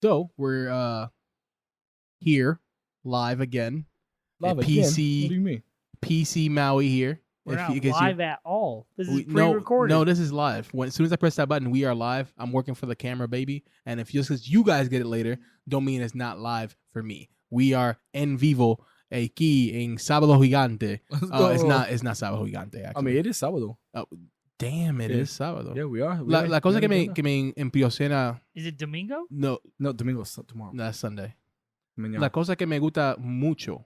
So we're here live again. Live at again? PC. What do you mean? PC Maui here. We're not live at all. This is No, pre-recorded. this is live. As soon as I press that button, we are live. I'm working for the camera, baby. And if just because you guys get it later, don't mean it's not live for me. We are en vivo aquí en Sábado Gigante. It's not Sábado Gigante, actually. I mean, it is sábado. Damn, it is Sábado. Yeah, we are. La cosa que me impresiona. Is it Domingo? No, Domingo's tomorrow. that's Sunday. Mañana. La cosa que me gusta mucho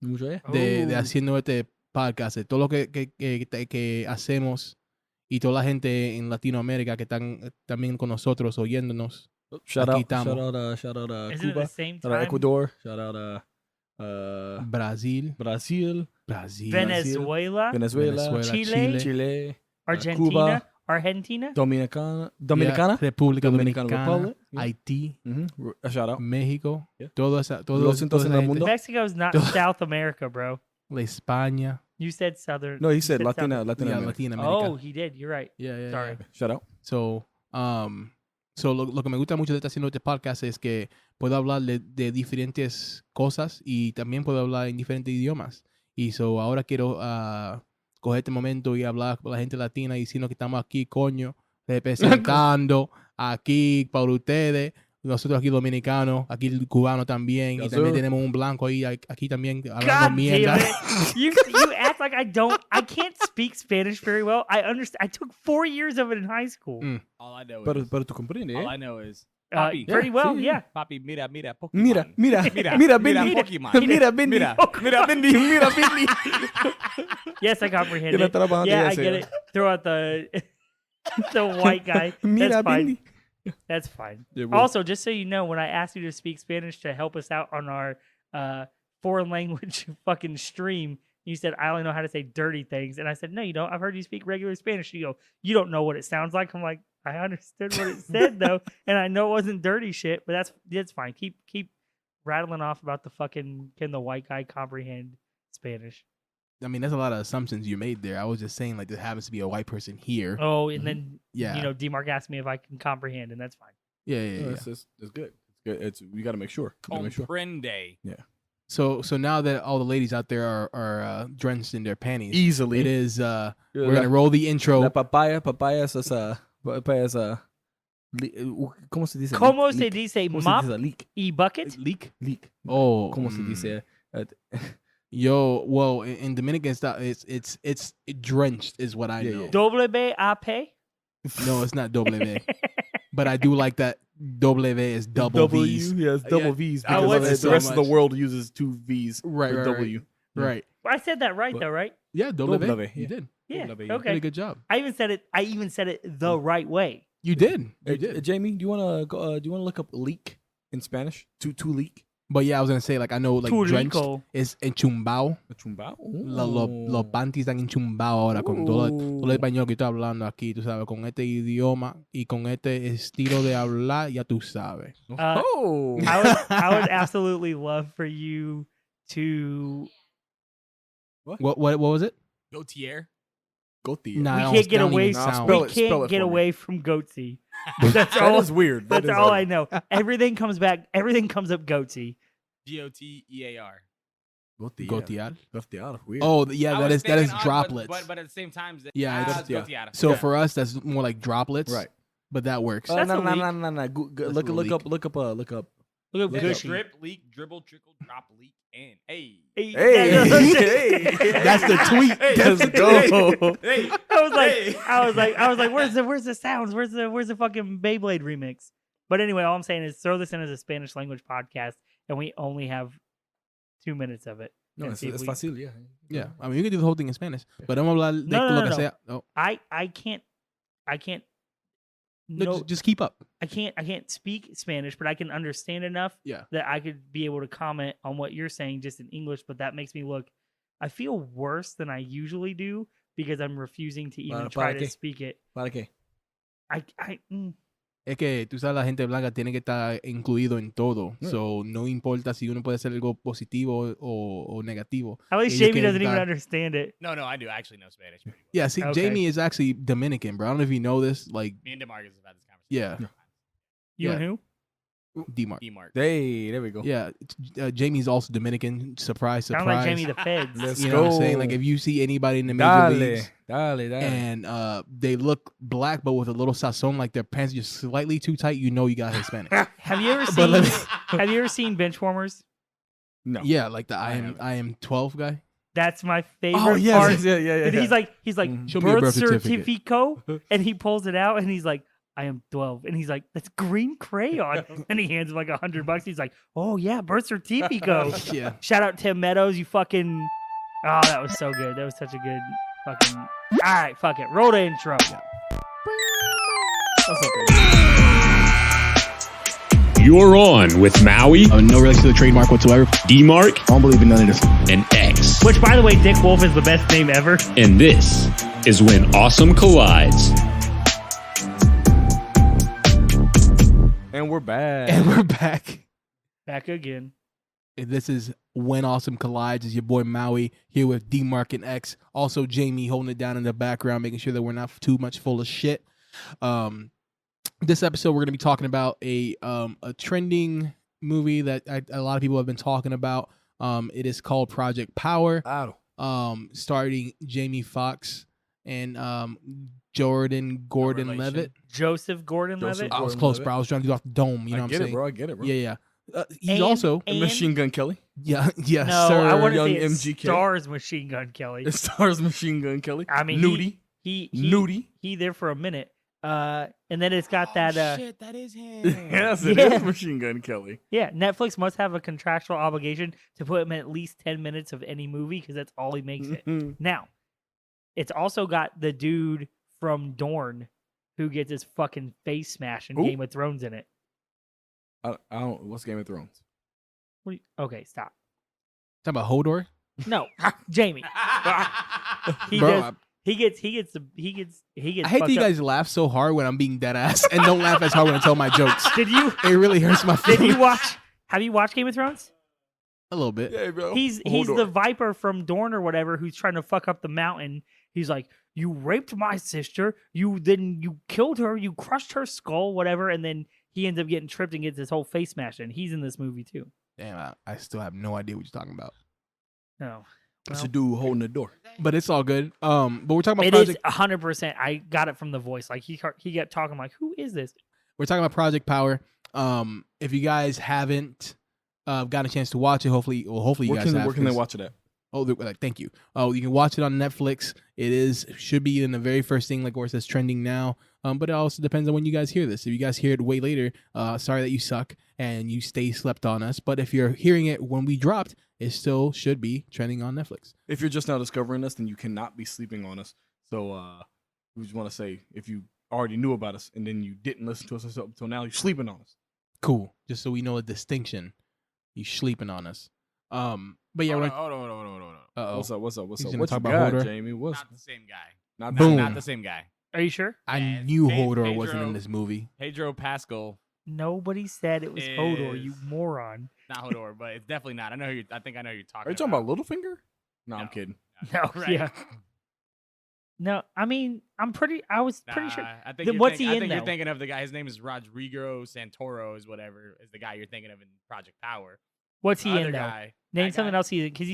Mucho, ¿eh? de haciendo este podcast, de todo lo que hacemos y toda la gente en Latinoamérica que están también con nosotros oyéndonos. Shout Aquí out, estamos. shout out Isn't it Cuba. the same Shout out time? Ecuador. Shout out Brasil, Venezuela, Chile, Argentina, Cuba, Argentina, Dominicana, República Dominican Dominicana, Republic, yeah. Haití, A shout out. México, Yeah. toda esa gente. Mexico is not South America, bro. La España. You said Southern. No, he said you Latina South- America. Latina America. Oh, he did. You're right. Yeah. Sorry. Shout out. So lo que me gusta mucho de estar haciendo este podcast es que puedo hablar de diferentes cosas y también puedo hablar en diferentes idiomas. Y ahora quiero coger este momento y hablar con la gente latina diciendo que estamos aquí, coño, representando aquí para ustedes. Nosotros aquí dominicanos, aquí el cubano también. Y también tenemos un blanco ahí, aquí también hablando God mierda. damn it. You act like I can't speak Spanish very well. I understand. I took 4 years of it in high school. All I know Pero is, tú comprendes, all ¿eh? I know is, Pretty Papi, well, sí. yeah. Papi, mira, Pokemon. Mira, Bendy. Pokemon. Mira, Bendy. Mira, Bendy. Yes, I comprehend Que la it. trabajando Yeah, ya I sea. get it. Throw out the white guy. Mira, That's fine. Bendy. That's fine. Yeah, well, Also, just so you know, when I asked you to speak Spanish to help us out on our foreign language fucking stream, you said, I only know how to say dirty things. And I said, no, you don't. I've heard you speak regular Spanish. You go, you don't know what it sounds like. I'm like, I understood what it said, though. And I know it wasn't dirty shit, but that's fine. Keep rattling off about the fucking, can the white guy comprehend Spanish? I mean, there's a lot of assumptions you made there. I was just saying, like, there happens to be a white person here. Oh, and then, Yeah. D-Mark asked me if I can comprehend, and that's fine. Yeah. It's good. It's good. We got to make sure. Comprende. So now that all the ladies out there are drenched in their panties, Easily. it is. We're gonna roll the intro. La papaya es ¿cómo se dice? ¿Cómo se Leak. dice ¿Cómo mop se dice leak? y bucket? Leak. Oh, ¿Cómo se dice? Well, in Dominican style, it's drenched is what I know. W-A-P? No, it's not W. But I do like that W is double V's. Yes, double V's. I Because wasn't the so rest of much. the world uses two V's. Right, with right, W. Right. Well, I said that right, But- though, right? Yeah, W. W, You yeah. did. Yeah. W. Pretty Okay. good job. I even said it the right way. You did. Hey, Jamie, do you wanna go? Do you wanna look up leak in Spanish? To leak. But yeah, I was gonna say, like, I know, like, drenched Tulico. is enchumbao. Chumbao. Los panties están enchumbados ahora con todo el español que estoy hablando aquí, tú sabes, con este idioma y con este estilo de hablar, ya tú sabes. Oh. I would absolutely love for you to. What was it? Gautier. Gautier. Nah, I We don't- can't get that don't away. even Nah, sound- spell We it- spell can't it get for me. away from goatsy. That's That all. is weird. That That's is all weird. I know. Everything comes back. Everything comes up goatsy. Gotear. Gotear. Gautier. Weird. Oh, yeah, that is droplets. But at the same time, Yeah, yeah. Gautier. So for us, that's more like droplets. Right. But that works. That's a leak. No. Look a leak. up. Look up Look up gushy. drip, leak, dribble, trickle, drop, leak, and hey. Hey. That's the tweet. Let's go. Hey. I was like, where's the sounds? Where's the fucking Beyblade remix? But anyway, all I'm saying is throw this in as a Spanish language podcast, and we only have 2 minutes of it. No, And it's see if we- fácil, yeah. Yeah, I mean, you can do the whole thing in Spanish. But vamos a hablar de No, lo no, que no. sea. Oh, I can't. no, No, just keep up. I can't speak Spanish, but I can understand enough Yeah. that I could be able to comment on what you're saying just in English. But that makes me look. I feel worse than I usually do because I'm refusing to even try ¿Para to qué? speak it. ¿Para qué? Es que tú sabes, la gente blanca tiene que estar incluido en todo. Yeah. So, no importa si uno puede hacer algo positivo o negativo. At least Ellos Jamie doesn't quieren even estar- understand it. No, I do actually know Spanish. Pretty well. Yeah, see, Okay. Jamie is actually Dominican, bro. I don't know if you know this. Like, Me and DeMarcus have had this conversation. Yeah. several times. You Yeah. and who? D-Mark. D-Mark. Hey, there we go. Yeah, Jamie's also Dominican. Surprise, Sound surprise. like Jamie the Feds. Let's You know what I'm saying? go. Like if you see anybody in the major leagues Dale. and they look black but with a little sazon, like their pants just slightly too tight, you know you got Hispanic. Have you ever But seen? let me- Have you ever seen Benchwarmers? No. Yeah, like the I haven't. am 12 guy. That's my favorite Oh yes, part. yeah. And he's like Mhm. Show me your birth birth certificate. certificate, and he pulls it out, and he's like, I am 12, and he's like, that's green crayon, and he hands him like $100. He's like, oh yeah, birth certificate. Yeah. Shout out Tim Meadows, you fucking. Oh, that was so good. That was such a good fucking. All right, fuck it. Roll the intro. Yeah. That's okay. You're on with Maui, No relation to the trademark whatsoever. D-Mark, I don't believe in none of this. and X. Which, by the way, Dick Wolf is the best name ever. And this is When Awesome Collides. And we're back. And we're back. Back again. And this is When Awesome Collides. Is your boy Maui here with D-Mark and X. Also Jamie holding it down in the background, making sure that we're not too much full of shit. This episode we're going to be talking about a trending movie that a lot of people have been talking about. It is called Project Power. Starring Jamie Foxx and Jordan Gordon-Levitt. Joseph Gordon-Levitt. I was Gordon-Levitt. close, bro. I was trying to do off the dome. You know I what I'm get saying? it, bro. I get it, bro. Yeah. He's And- also and- Machine Gun Kelly. yeah, No, sir. I want to Young say it MGK. stars Machine Gun Kelly. It stars Machine Gun Kelly. I mean, Nudie. he there for a minute. And then it's got that. Shit, that is him. Yes, it Yeah. is Machine Gun Kelly. Yeah, Netflix must have a contractual obligation to put him in at least 10 minutes of any movie because that's all he makes it. Now, it's also got the dude from Dorne who gets his fucking face smashed in Who? Game of Thrones in it. I don't. What's Game of Thrones? Okay, stop. Talking about Hodor? No, Jamie. He Bro, does. He gets. I hate that fucked you up. guys laugh so hard when I'm being dead ass and don't laugh as hard when I tell my jokes. Did you? It really hurts my Did feelings. you watch? Have you watched Game of Thrones? A little bit. Yeah, bro. He's the Viper from Dorne or whatever who's trying to fuck up the mountain. He's like, you raped my sister. You killed her. You crushed her skull, whatever. And then he ends up getting tripped and gets his whole face smashed. And he's in this movie too. Damn, I still have no idea what you're talking about. No, It's a dude holding the door. But it's all good. But we're talking about it Project. is 100%. I got it from the voice. Like he kept talking like, who is this? We're talking about Project Power. If you guys haven't gotten a chance to watch it, hopefully you Where guys have. can they 'cause- watch it at? Oh, thank you. Oh, you can watch it on Netflix. Should be in the very first thing, like where it says trending now. But it also depends on when you guys hear this. If you guys hear it way later, sorry that you suck and you slept on us. But if you're hearing it when we dropped, it still should be trending on Netflix. If you're just now discovering us, then you cannot be sleeping on us. So we just want to say, if you already knew about us and then you didn't listen to us until now, you're sleeping on us. Cool. Just so we know a distinction. You sleeping on us. But yeah, Hold we're. on, hold on. Uh-oh. What's up? He's What gonna you talk about got, Hodor? Jamie? What's Not the same guy. not Boom. Not the same guy. Are you sure? I Yeah, knew Pedro- Hodor wasn't in this movie. Pedro Pascal. Nobody said it was Hodor, you Is- moron. Not Hodor, but it's definitely not. I think I know who you're talking Are you talking about Littlefinger? No, I'm No. kidding. No, Right. yeah. No, I mean, I was pretty sure. I think Then you're what's think- he I in, think you're though? thinking of the guy. His name is Rodrigo Santoro, is whatever, is the guy you're thinking of in Project Power. What's he Other in though? guy, Name that something guy. else he's in because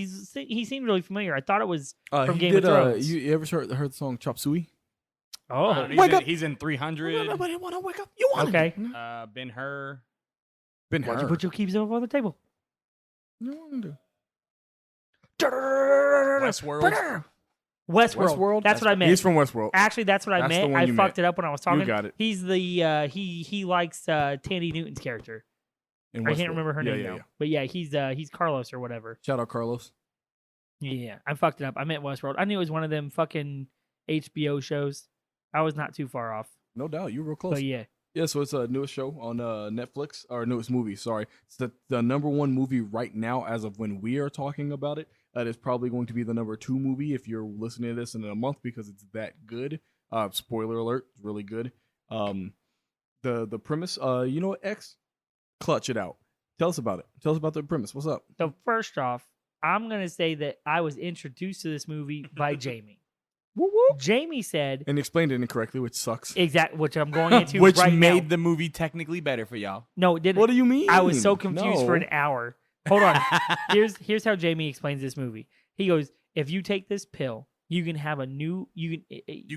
he seemed really familiar. I thought it was from He Game of Thrones. You ever heard the song Chop Suey? oh He's Wake in, up. he's in 300. Nobody want to wake up. You want okay. Ben Hur. Ben Why'd Hur. you put your keys over on the table? You want to? Westworld. Westworld. That's what I meant. He's from Westworld. Actually, that's what I That's the meant. one I you fucked meant. it up when I was talking. You got it. He's the he likes Tandy Newton's character. In I can't Westworld. remember her Yeah, name yeah, though. yeah. But yeah, he's Carlos or whatever. Shout out Carlos. Yeah, I fucked it up. I meant Westworld. I knew it was one of them fucking HBO shows. I was not too far off. No doubt, you're real close. But yeah, Yeah, so it's a newest show on Netflix, or newest movie, sorry. It's the number one movie right now as of when we are talking about it. It is probably going to be the number 2 movie if you're listening to this in a month because it's that good. Spoiler alert, it's really good. The premise, you know what, X? Clutch it out. Tell us about it. Tell us about the premise. What's up? so first off, I'm gonna say that I was introduced to this movie by Jamie. Jamie said And explained it incorrectly, which sucks. which I'm going into Which right made now. the movie technically better for y'all. No, it didn't. What do you mean? I was so confused for an No. hour. Hold on. Here's how Jamie explains this movie. He goes, if you take this pill, you can have a new you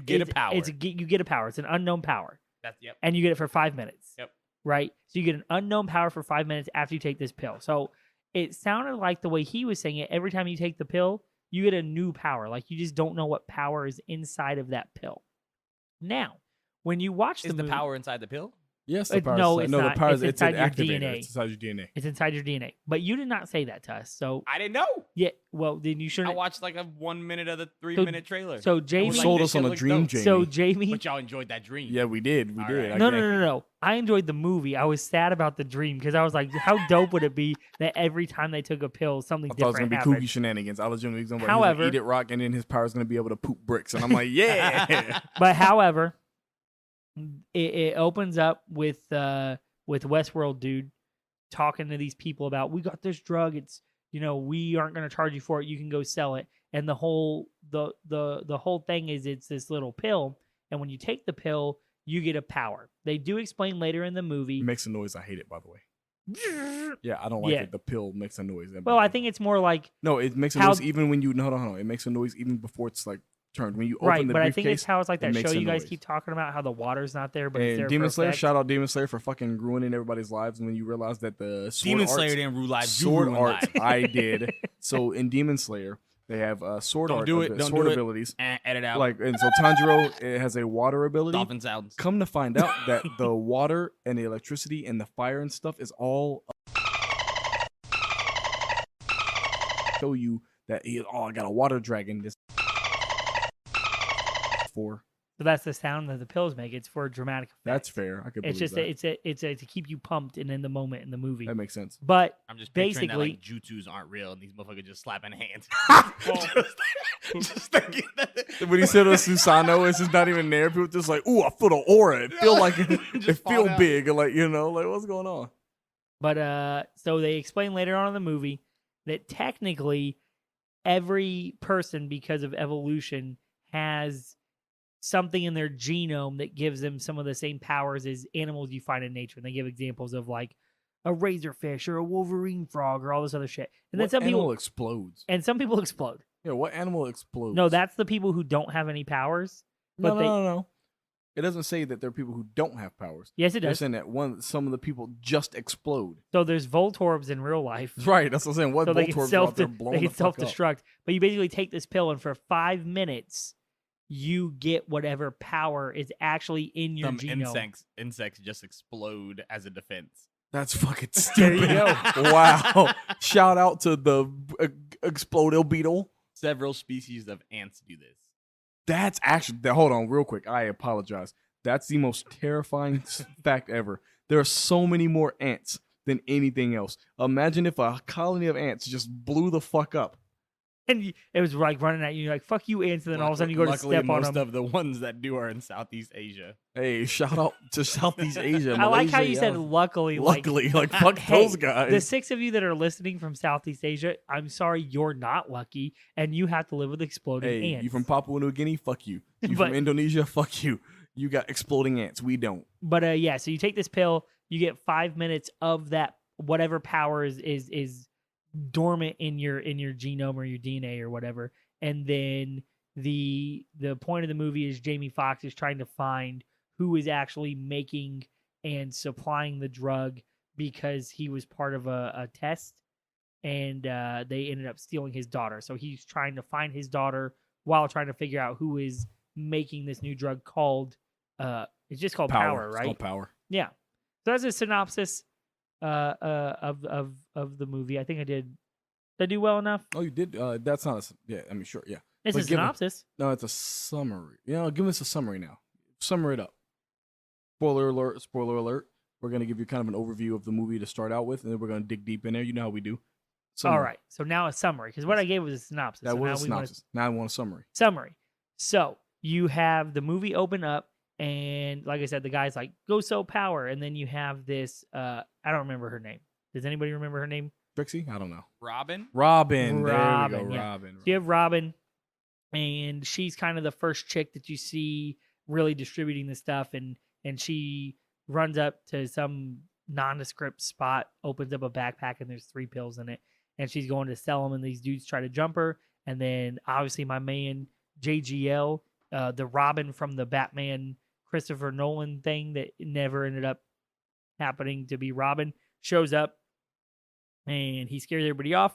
get a power. You get a power. It's an unknown power, That's yep. and you get it for 5 minutes. Yep. Right. So you get an unknown power for 5 minutes after you take this pill. So it sounded like the way he was saying it. Every time you take the pill, you get a new power. Like you just don't know what power is inside of that pill. Now, when you watch Is the movie, power inside the pill? Yes, the power. no, it's no, not. the power It's it's an inside your activator. DNA. It's inside your DNA. it's inside your DNA. But you did not say that to us. So I didn't know. yeah, well then you I shouldn't. watched like a 1 minute of the 3-minute trailer. So You Jamie, like, sold this us shit on a looks dream, dope. Jamie. so Jamie, But y'all enjoyed that dream. Yeah, we did. We All did. right. no. I enjoyed the movie. I was sad about the dream because I was like, how dope would it be that every time they took a pill, something I thought it was different gonna be happened? kooky shenanigans. I was legitimately going to However- eat it rock, and then his power is gonna be able to poop bricks, and I'm like, yeah. But however, it opens up with Westworld dude talking to these people about we got this drug. It's we aren't going to charge you for it. You can go sell it. And the whole thing is it's this little pill, and when you take the pill, you get a power. They do explain later in the movie. It makes a noise. I hate it, by the way. Yeah, I don't like Yeah. it. The pill makes a noise. Well, I think it's more like no, it makes a how- noise even when you hold on. It makes a noise even before it's like turned. When you open right, the but I briefcase. think it's how it's like it that makes show a you guys noise. keep talking about how the water's not there, but it's And there Demon for Slayer, effect. shout out Demon Slayer for fucking ruining everybody's lives when you realize that the sword Demon arts, Slayer didn't rule lives. You sword ruined art lives. I did. So in Demon Slayer, they have sword Don't art, do it, don't sword do it. abilities. Edit out. Like, and so Tanjiro it has a water ability. dolphin sounds. Come to find out that the water and the electricity and the fire and stuff is all show you that I got a water dragon. This for So that's the sound that the pills make. It's for dramatic effect. that's fair. I could It's believe just that. it's to keep you pumped and in the moment in the movie. That makes sense. But I'm just picturing basically, that like jutsus aren't real and these motherfuckers just slapping hands. just thinking that When he said it was Susano, it's just not even there. People just like, ooh, I feel the aura. It feel like it Just fall feel down. big, and like like what's going on? but so they explain later on in the movie that technically every person, because of evolution, has something in their genome that gives them some of the same powers as animals you find in nature. And they give examples of like a razorfish or a wolverine frog or all this other shit. And then What some animal people explodes? explode. Yeah, what animal explodes? No, that's the people who don't have any powers. no, but no. It doesn't say that there are people who don't have powers. Yes, it They're does. saying that some of the people just explode. So there's Voltorbs in real life. Right, that's what I'm saying. What So they can Voltorbs are out there self blowing they the can fuck up? self-destruct. But you basically take this pill, and for 5 minutes, you get whatever power is actually in your some genome. insects just explode as a defense. That's fucking There you stupid. Wow. Shout out to the Explodo beetle. Several species of ants do this. That's actually, hold on real quick. I apologize. That's the most terrifying fact ever. There are so many more ants than anything else. Imagine if a colony of ants just blew the fuck up. And it was like running at you, you're like, fuck you, ants. And then all of a sudden you go to Luckily, step on most them. of the ones that do are in Southeast Asia. Hey, shout out to Southeast Asia. I like how Malaysia, you said yeah. luckily. Luckily, like fuck hey, those guys. The 6 of you that are listening from Southeast Asia, I'm sorry, you're not lucky, and you have to live with exploding Hey, ants. you from Papua New Guinea? Fuck you. You But- from Indonesia? Fuck you. You got exploding ants. We don't. But yeah, so you take this pill, you get 5 minutes of that whatever power is dormant in your genome or your DNA or whatever, and then the point of the movie is Jamie Foxx is trying to find who is actually making and supplying the drug because he was part of a test, and they ended up stealing his daughter. So he's trying to find his daughter while trying to figure out who is making this new drug called it's just called Power, It's right? called Power. Yeah. So that's a synopsis of the movie. I think I did. Did I do well enough? Oh, you did? That's not a. Yeah, I mean, sure. Yeah. It's But a give it- synopsis. No, it's a summary. Give us a summary now. Summary it up. Spoiler alert. Spoiler alert. We're going to give you kind of an overview of the movie to start out with, and then we're going to dig deep in there. You know how we do. Summary. All right. So now a summary, because what I gave was a synopsis. That so was now a synopsis. Now I want a summary. Summary. So you have the movie open up, and like I said, the guy's like, "Go sell Power," and then you have this. I don't remember her name. Does anybody remember her name? Trixie? I don't know. Robin? Robin. There we Robin, go. yeah. Robin. So you have Robin, and she's kind of the first chick that you see really distributing the stuff, and she runs up to some nondescript spot, opens up a backpack, and there's 3 pills in it, and she's going to sell them, and these dudes try to jump her, and then obviously my man JGL, the Robin from the Batman Christopher Nolan thing that never ended up happening to be Robin, shows up, and he scares everybody off,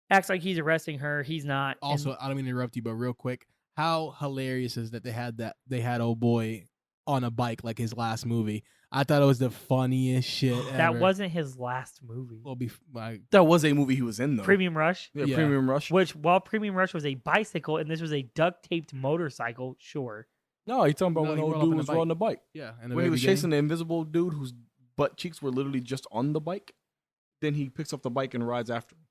acts like he's arresting her. He's not. Also, And I don't mean to interrupt you, but real quick, how hilarious is that they had old boy on a bike like his last movie? I thought it was the funniest shit that ever. wasn't his last movie. Well, like, That was a movie he was in though. Premium Rush, Yeah, Yeah. Premium Rush. which while Premium Rush was a bicycle and this was a duct taped motorcycle, sure. No, he's talking about No, when he the rolled old up dude in a was bike. riding the bike. yeah, in the When he very was beginning. chasing the invisible dude whose butt cheeks were literally just on the bike, then he picks up the bike and rides after him.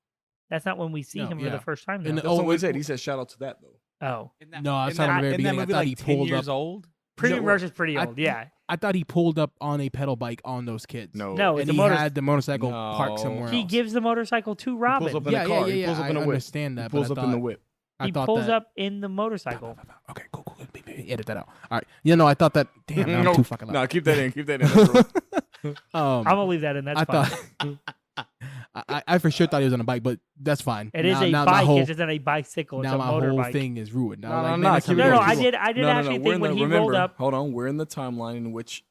That's not when we see No, him for yeah. the first time. And Though. That's not what he wait, said. He said shout out to that though. Oh, No, I was talking about the very in that beginning. I movie thought like he 10 pulled years up. old. Premium No, Rush is pretty I- old. Yeah. I thought he pulled up on a pedal bike on those kids. No. No, and it's a he motor. had the motorcycle parked No. somewhere He else. gives the motorcycle to He Robin. pulls up in yeah, a car. yeah, He yeah, pulls up I in a whip. understand that. He pulls but up in the whip. I He thought pulls that, up in the motorcycle. Okay, cool. Edit that out. All right. You know, I thought that. Damn, now I'm No, too fucking loud. No, keep that in. Keep that in. That's real. I'm gonna leave that in. That's I fine. thought. I for sure thought he was on a bike, but that's fine. It is now, a now bike. My whole, it's just not a bicycle. It's now a my whole motorbike. thing is ruined. Now, No, like, no, man, no, that's keep how it No, it no, is. I did. I did No, actually we're think in when the- he rolled remember, up. Hold on, we're in the timeline in which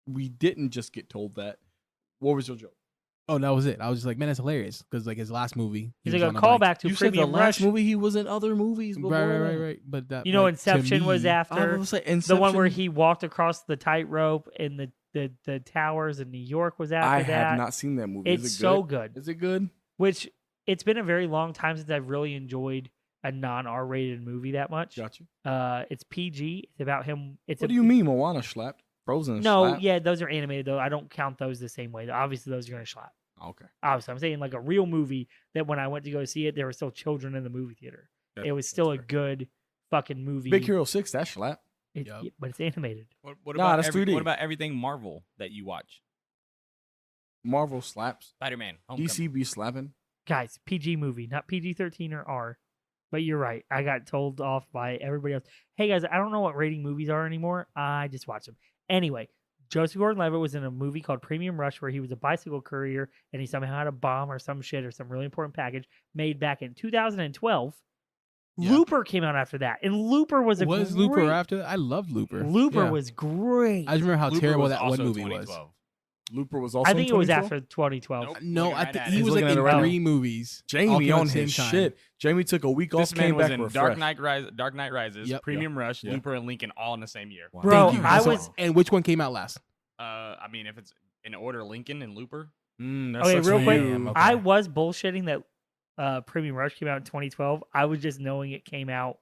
we didn't just get told that. What was your joke? Oh, that was it. I was just like, man, that's hilarious because like his last movie. he He's was like on a bike. callback to You said the Premium last Rush. movie he was in other movies before Right. But that, You know, like, to Inception was me- after. I was like, The Inception. one where he walked across the tightrope in the towers in New York was after I that. have not seen that movie. It's Is it so good? good. Is it good? Which it's been a very long time since I've really enjoyed a non-R-rated movie that much. Gotcha. It's PG. It's about him. What do you mean Moana slapped? Frozen No, slapped? yeah, those are animated though. I don't count those the same way. Obviously, those are gonna slap. Okay. Obviously, I'm saying like a real movie that when I went to go see it, there were still children in the movie theater. Yeah, It was that's still a fair. good fucking movie. Big Hero 6, that slap. Yup. But it's animated. What Nah, about that's 3D. what about everything Marvel that you watch? Marvel slaps. Spider-Man, Homecoming. DC be slapping. Guys, PG movie, not PG-13 or R. But you're right. I got told off by everybody else. Hey guys, I don't know what rating movies are anymore. I just watch them. Anyway, Joseph Gordon-Levitt was in a movie called Premium Rush where he was a bicycle courier and he somehow had a bomb or some shit or some really important package made back in 2012. Yeah. Looper came out after that, and Looper was a Was great, Looper after that? I loved Looper. Looper Yeah. was great. I just remember how Looper terrible was that one also movie was. 2012. Looper was also I think in it was 2012? after 2012. Nope. No, Looking I right think at he it. was Looking like at in it right now. 3 movies. all Jamie came at on the same his time. shit. Jamie took a week off, This man came was back in refreshed. Dark Knight Rises, Yep. Premium Rush, Yeah. Looper, and Lincoln all in the same year. Wow. Bro, Thank you. I So- was- And which one came out last? I mean, if it's in order, Lincoln and Looper. That Okay, sucks real for quick, you. Damn, okay. I was bullshitting that Premium Rush came out in 2012. I was just knowing it came out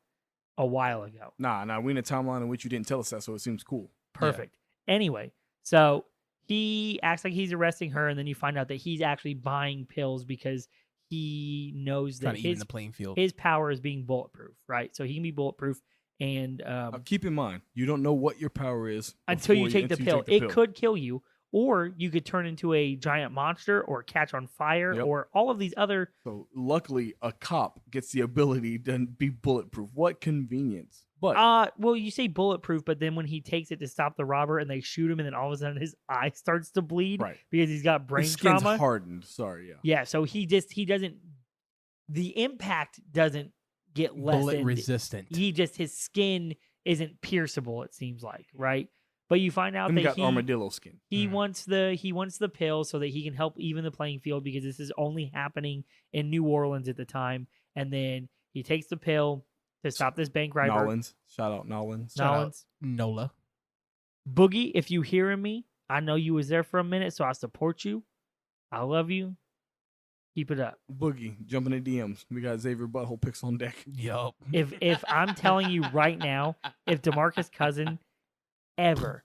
a while ago. Nah, we in a timeline in which you didn't tell us that, so it seems cool. Perfect. Anyway, so he acts like he's arresting her, and then you find out that he's actually buying pills because he knows Trying that to even his the playing field. his power is being bulletproof, right? So he can be bulletproof, and Keep in mind, you don't know what your power is until you before take the until pill, you take the it could kill you, or you could turn into a giant monster, or catch on fire, Yep. or all of these other. So luckily, a cop gets the ability to be bulletproof. What convenience! But Well, you say bulletproof, but then when he takes it to stop the robber and they shoot him, and then all of a sudden his eye starts to bleed right, because he's got brain his skin's trauma. hardened. Sorry, yeah. Yeah, so he doesn't. The impact doesn't get Bullet lessened. resistant. His skin isn't pierceable. It seems like, right? But you find out And that got armadillo skin. he Mhm. wants the pill so that he can help even the playing field because this is only happening in New Orleans at the time. And then he takes the pill to stop this bank robber. Nolans, shout out Nolans. Shout out. Nolans. Nola. Boogie, if you hearing me, I know you was there for a minute, so I support you. I love you. Keep it up. Boogie, jumping in DMs. We got Xavier Butthole picks on deck. Yup. If I'm telling you right now, if DeMarcus Cousins ever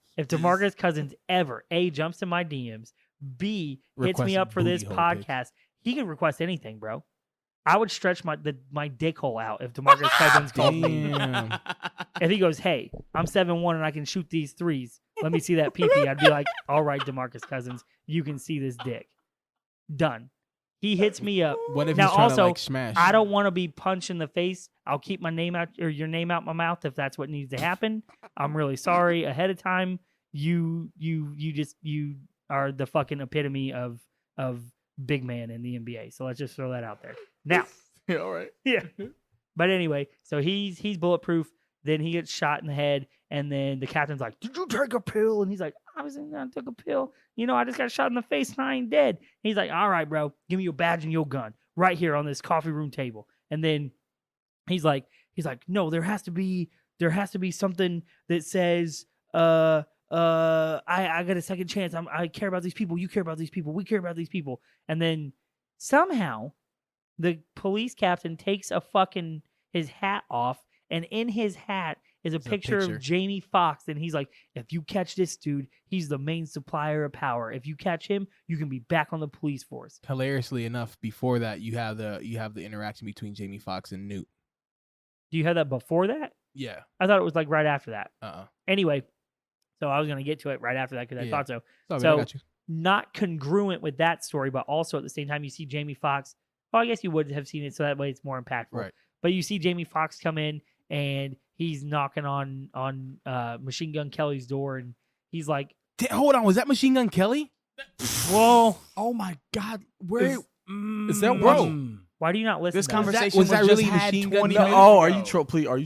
A, jumps in my DMs, B, hits Request me up for this booty hole pic. podcast, he can request anything, bro. I would stretch my dick hole out if DeMarcus Cousins called me. Damn. If he goes, hey, I'm 7'1" and I can shoot these threes. Let me see that PP. I'd be like, all right, DeMarcus Cousins, you can see this dick. Done. He hits me up. What if Now, he's trying also, to like smash? I don't want to be punched in the face. I'll keep my name out or your name out my mouth if that's what needs to happen. I'm really sorry ahead of time. You are the fucking epitome of big man in the NBA. So let's just throw that out there. Now, Yeah, all right. yeah. But anyway, so he's bulletproof. Then he gets shot in the head, and then the captain's like, "Did you take a pill?" And he's like, "Obviously, I took a pill. You know, I just got shot in the face, and I ain't dead." And he's like, "All right, bro, give me your badge and your gun right here on this coffee room table." And then he's like, "No, there has to be something that says, I got a second chance. I care about these people. You care about these people. We care about these people." And then somehow the police captain takes his hat off, and in his hat is a picture of Jamie Foxx, and he's like, "If you catch this dude, he's the main supplier of power. If you catch him, you can be back on the police force." Hilariously enough, before that, you have the interaction between Jamie Foxx and Newt. Do you have that before that? Yeah. I thought it was like right after that. Uh-uh. Anyway, so I was gonna get to it right after that because I Yeah. thought so. Sorry, So- I got you. Not congruent with that story, but also at the same time, you see Jamie Foxx. Well, I guess you would have seen it, so that way it's more impactful. Right. But you see Jamie Foxx come in, and he's knocking on Machine Gun Kelly's door, and he's like, Hold on, was that Machine Gun Kelly? "Whoa, Oh my God. Where Is that bro? why do you not listen?" This to us?" conversation was that really just had Machine Gun 20 Kelly? minutes Oh, are ago. you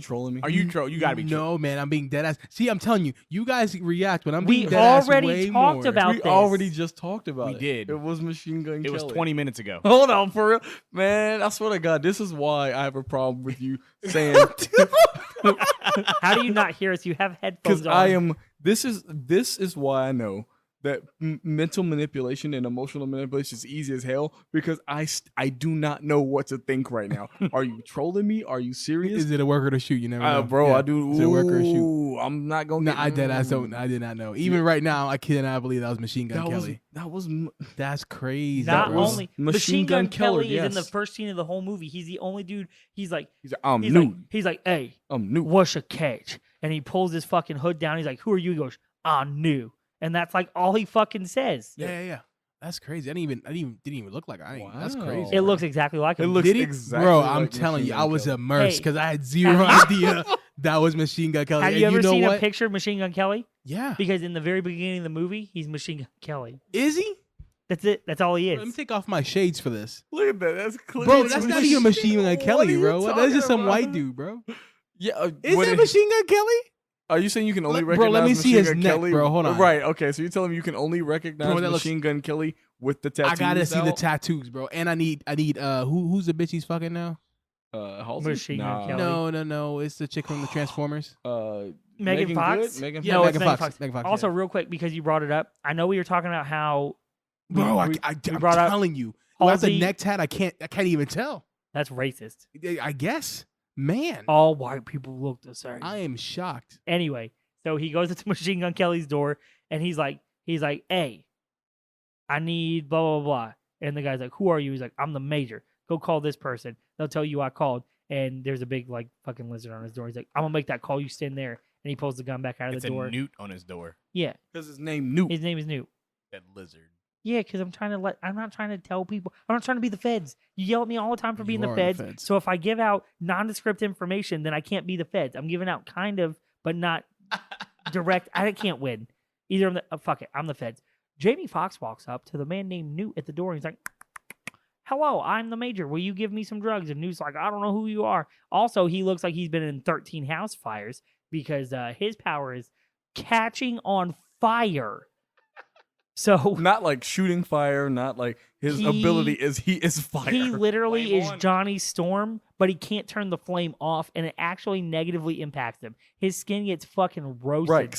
trolling me? Are you troll? You gotta be troll. No, man, I'm being dead ass. See, I'm telling you, you guys react when I'm We being dead ass already way talked more. about We this. already just talked about We it. did. It was Machine Gun It was Kelly. 20 minutes ago. Hold on, for real, man. I swear to God, this is why I have a problem with you saying How do you not hear us? You have headphones because on. I am. This is why I know that mental manipulation and emotional manipulation is easy as hell because I do not know what to think right now. Are you trolling me? Are you serious? Is it a work or a shoot? You never know. Bro, Yeah. I do. Is it a work or a shoot? Ooh, I'm not gonna. No, get, I dead ass don't. I did not know. Even right now, I cannot believe that was Machine Gun That was Kelly. that was. That's crazy. Not bro. only Machine Machine Gun Gun Kelly Kelly, is in the yes. first scene of the whole movie. He's the only dude. He's like, He's like, I'm he's new. like, he's like, "Hey, I'm new. what's a catch?" And he pulls his fucking hood down. He's like, "Who are you?" He goes, "I'm new." And that's like all he fucking says. Yeah. That's crazy. I didn't even look like I. That's Wow. crazy. It looks exactly like It him. looks Did it? exactly Bro, like I'm telling Machine you, Gun I was Kelly. immersed Hey, because I had zero have idea that was Machine Gun Kelly. Have And you ever know seen what? a picture of Machine Gun Kelly? Yeah. Because in the very beginning of the movie, he's Machine Gun Kelly. Is he? That's it. That's all he Let me is. take off my shades for this. Look at that. That's clear. Bro, that's not even Machine Gun Kelly, bro. What are you That's just some talking white about? dude, bro. Yeah. Is what that it- Machine Gun Kelly? Are you saying you can only Bro, recognize let me see Machine his Gun neck, Kelly? bro. Hold on. Right. Okay. So you're telling me you can only recognize Bro, that looks- Machine Gun Kelly with the tattoos? I gotta see the out? tattoos, bro. And I need who's the bitch he's fucking now? Halsey? Machine Gun Kelly. No. It's the chick from the Transformers. Megan Fox? Good? Megan Yeah, No, Fox? it's Megan Megan Fox. Fox. Megan Fox. Also, yeah. real quick, because you brought it up, I know we were talking about how. Bro, I'm I'm brought up telling you, without the Halsey- neck tat, I can't even tell. That's racist. I guess, man, All white people look the same. I am shocked. Anyway, so he goes into Machine Gun Kelly's door, and he's like, "Hey, I need blah blah blah." And the guy's like, "Who are you?" He's like, "I'm the major. Go call this person. They'll tell you I called." And there's a big like fucking lizard on his door. He's like, "I'm gonna make that call. You stand there." And he pulls the gun back out of It's the door. a newt on his door. Yeah, Because his name Newt. his name is Newt. That lizard. Yeah, because I'm not trying to tell people. I'm not trying to be the feds. You yell at me all the time for being You the are feds. the feds. So if I give out nondescript information, then I can't be the feds. I'm giving out kind of, but not direct. I can't win. Either I'm the, fuck it, I'm the feds. Jamie Foxx walks up to the man named Newt at the door. And he's like, "Hello, I'm the major. Will you give me some drugs?" And Newt's like, "I don't know who you are." Also, he looks like he's been in 13 house fires because his power is catching on fire. So Not like shooting fire, not like his He- ability is he is fire. he literally Flame is on. Johnny Storm, but he can't turn the flame off, and it actually negatively impacts him. His skin gets fucking roasted. Right.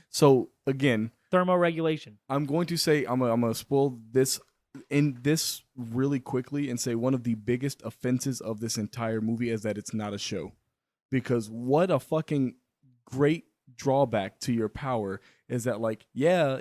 So again, Thermoregulation. I'm going to say I'm gonna spoil this in this really quickly and say one of the biggest offenses of this entire movie is that it's not a show. Because what a fucking great drawback to your power is that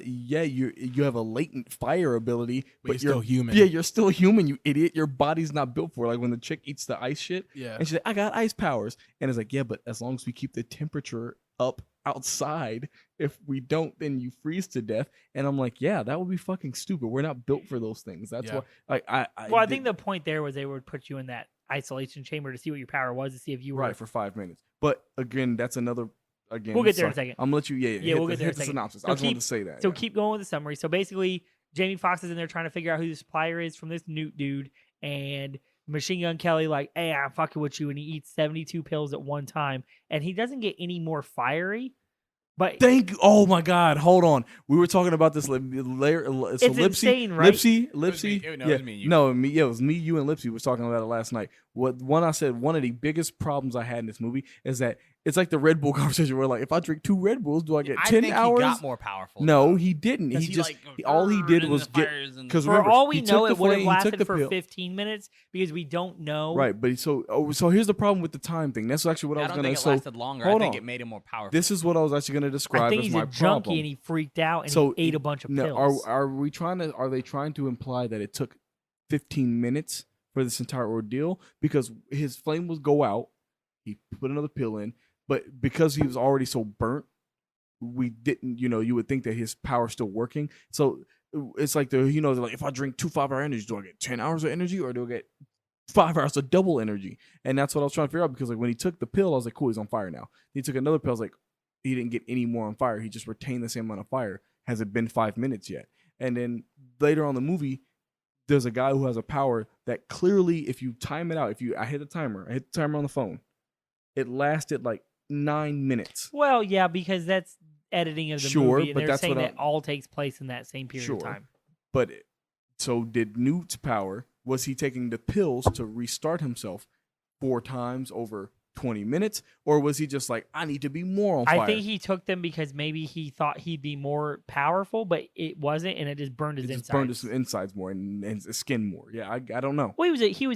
you have a latent fire ability, But you're still human. Yeah, you're still human, you idiot. Your body's not built for it. Like when the chick eats the ice shit, Yeah. and she's like, "I got ice powers," and it's like, yeah, but as long as we keep the temperature up outside. If we don't, then you freeze to death. And I'm like, yeah, that would be fucking stupid. We're not built for those things. That's Yeah. why. Like, I think the point there was they would put you in that isolation chamber to see what your power was, to see if you were right for 5 minutes. But again, that's another. Again, We'll get there in a sorry. second. I'm gonna let you. Yeah, we'll get there in a hit the second. synopsis. So I just wanted keep- to say that. So yeah. keep going with the summary. So basically, Jamie Foxx is in there trying to figure out who the supplier is from this Newt dude, and Machine Gun Kelly like, hey, I'm fucking with you, and he eats 72 pills at one time, and he doesn't get any more fiery. But Thank you. Oh my God. Hold on. We were talking about this layer. So It's Lipsy, insane, right? Lipsy. It was me, Yeah. it was me and you. No, me. Yeah, it was me, you, and Lipsy was talking about it last night. I said one of the biggest problems I had in this movie is that it's like the Red Bull conversation where like if I drink 2 Red Bulls, do I get 10 think hours? He got more powerful. No, though. he didn't. 'Cause He just like, all he did was get because for remember all we he know, took it the would have flame, he took lasted the for pill. 15 minutes because we don't know. Right, but so here's the problem with the time thing. That's actually what I I was don't gonna. think it So lasted longer. I hold think on. it made him more powerful. This is what I was actually gonna I describe think as he's my a junkie problem. and he freaked out and So he ate a bunch of No, pills. are they trying to imply that it took 15 minutes for this entire ordeal because his flame was go out, he put another pill in, but because he was already so burnt, we didn't, you would think that his power's still working. So it's like like if I drink 2 5-hour energies, do I get 10 hours of energy or do I get 5 hours of double energy? And that's what I was trying to figure out because like when he took the pill, I was like, cool, he's on fire now. He took another pill, I was like, he didn't get any more on fire. He just retained the same amount of fire. Has it been 5 minutes yet? And then later on in the movie, there's a guy who has a power that clearly, if you time it out, I hit the timer on the phone, it lasted like 9 minutes. Well, yeah, because that's editing of the Sure, movie, and but they're that's saying what that all takes place in that same period of Sure. time. But so did Newt's power? Was he taking the pills to restart himself 4 times over 20 minutes? Or was he just like, I need to be more on fire? I think he took them because maybe he thought he'd be more powerful, but it wasn't, and it just burned his it insides. just burned his insides more and his skin more. Yeah, I don't know. Well, he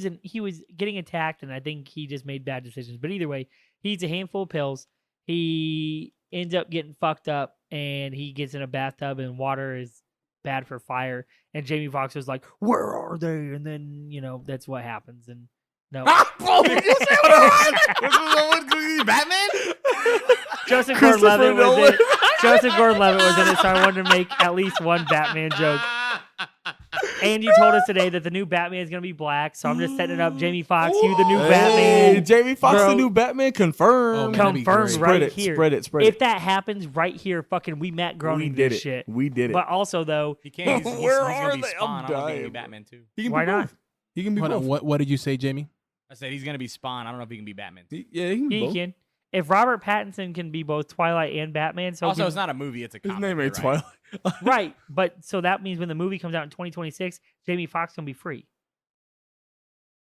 was getting attacked, and I think he just made bad decisions. But either way, he eats a handful of pills. He ends up getting fucked up, and he gets in a bathtub, and water is bad for fire. And Jamie Foxx was like, "Where are they?" And then that's what happens. And no, Did you say what Batman? Joseph Christopher Gordon-Levitt was Nolan. in. Joseph Gordon-Levitt was in it, so I wanted to make at least one Batman joke. And you told us today that the new Batman is going to be black, so I'm just setting it up. Jamie Foxx, you the new Hey, Batman. Jamie Foxx, Bro. the new Batman, confirmed. Oh, man, that'd be Confirmed great. right Spread it, here. spread it, spread If it. that happens right here, fucking we Matt Groening We did this it. shit. We did it. But also though, He can't. He's Where gonna are be they? Spawn. I'm I don't know if he can dying, be bro. Batman too. He can why be not? both. He can be Hold both. on, what did you say, Jamie? I said he's gonna be Spawn. I don't know if he can be Batman. Too. Yeah, he can be He both. can. If Robert Pattinson can be both Twilight and Batman, so Also, can- it's not a movie. It's a His comic. name ain't you're right. Twilight. right. But so that means when the movie comes out in 2026, Jamie Foxx can be free.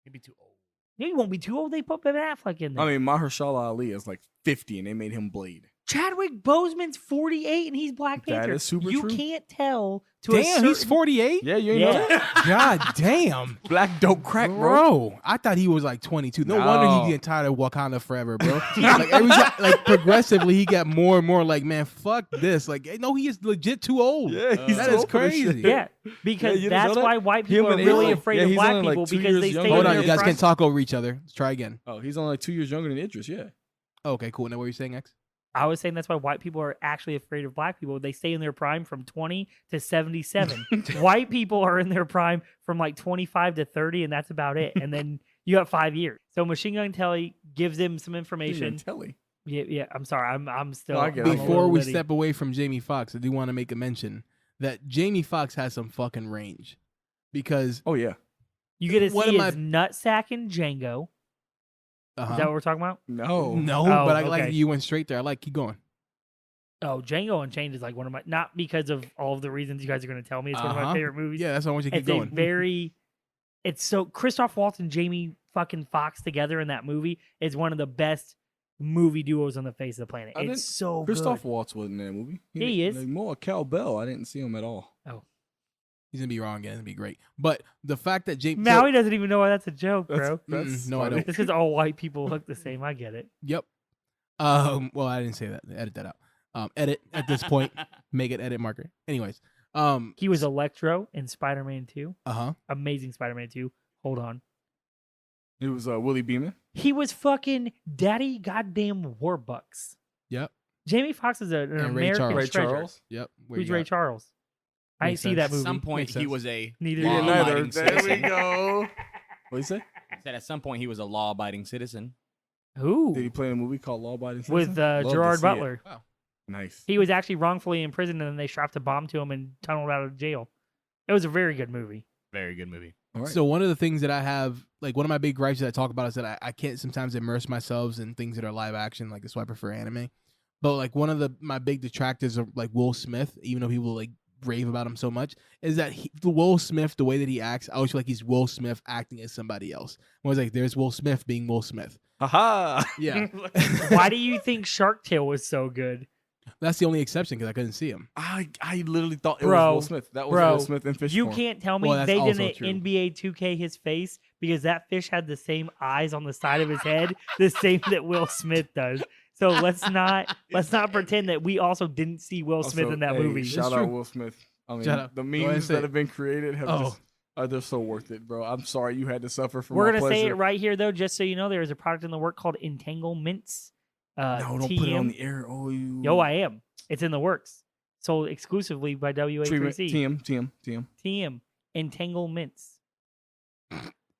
He'd be too old. Yeah, he won't be too old. They put Ben Affleck in there. I mean, Mahershala Ali is like 50, and they made him Blade. Chadwick Boseman's 48 and he's Black That Panther. is super you true. can't tell to a Damn, he's certain- 48? Yeah, you ain't Yeah. know that? God damn. Black don't crack, bro. Bro, I thought he was like 22. No wonder No. he getting tired of Wakanda forever, bro. Like every time, like progressively, he got more and more like, man, fuck this. Like, no, he is legit too old. Yeah, he's That too is old for this shit. crazy. Yeah, because you didn't know that's that? why white people Him are and really Idris. afraid Yeah, of he's black only, like, people 2 because years they younger. stay Hold in on, their you guys prime. can talk over each other. Let's try again. Oh, he's only like 2 years younger than Idris, yeah. Okay, cool. Now what were you saying, X? I was saying that's why white people are actually afraid of black people. They stay in their prime from 20 to 77. White people are in their prime from like 25 to 30, and that's about it. And then you got 5 years. So Machine Gun Kelly gives him some information. Telly. Yeah. I'm sorry. I'm still. No, I get it. I'm a Before little we litty. step away from Jamie Foxx, I do want to make a mention that Jamie Foxx has some fucking range. Because Oh, yeah. you get to one see of his nutsack in Django. Is that what we're talking about? No. no, Oh, but I like okay. you went straight there. I like keep going. Oh, Django Unchained is like one of my, not because of all of the reasons you guys are going to tell me. It's one of my Uh-huh. favorite movies. Yeah, that's why I want you to keep It's a going. very, it's so, Christoph Waltz and Jamie fucking Foxx together in that movie is one of the best movie duos on the face of the planet. I didn't- It's so Christoph good. Waltz wasn't in that movie. He is. Like, more cowbell. I didn't see him at all. He's gonna be wrong again. It's gonna be great. But the fact that Jamie Maui doesn't even know why that's a joke, bro. No, I don't. It's because all white people look the same. I get it. Yep. Well, I didn't say that. Edit that out. Edit at this point. Make it edit marker. Anyways. He was Electro in Spider-Man 2. Uh-huh. Amazing Spider-Man 2. Hold on. It was Willie Beeman. He was fucking Daddy Goddamn Warbucks. Yep. Jamie Foxx is an And Ray American Charles. Ray treasure. Charles. Yep. Who's Ray Charles? I didn't Makes see sense. that At movie. some point, Makes he sense. was a Neither Yeah, did neither. law-abiding There we citizen. go. What you say? I said at some point he was a law-abiding citizen. Who? Did he play in a movie called Law Abiding Citizen? With Love to Gerard see it. Butler. Nice. He was actually wrongfully imprisoned, and then they strapped a bomb to him and tunneled out of jail. It was a very good movie. Very good movie. All right. So one of the things that I have, like one of my big gripes that I talk about is that I can't sometimes immerse myself in things that are live action. Like that's why I prefer anime. But like one of my big detractors of like Will Smith, even though people like rave about him so much, is that the Will Smith, the way that he acts, I always feel like he's Will Smith acting as somebody else. I was like, there's Will Smith being Will Smith. Haha. Yeah, Why do you think Shark Tale was so good? that's the only exception because I couldn't see him. I literally thought it Bro, was Will Smith. That was bro, Will Smith in Fish You form. can't tell me Well, that's they also didn't true. NBA 2K his face because that fish had the same eyes on the side of his head, the same that Will Smith does. So let's not pretend that we also didn't see Will Smith Also, in that hey, movie. Shout true. out Will Smith. I mean, Shout out. the Go ahead and memes say that it. have been created have Oh. just they're so worth it, bro. I'm sorry you had to suffer for We're my gonna pleasure. say it right here though, just so you know, there is a product in the work called Entanglements. No, don't put it on the air. Oh, you. Yo, I am. It's in the works. Sold exclusively by Treatment. WA3C. TM. TM. Entanglements.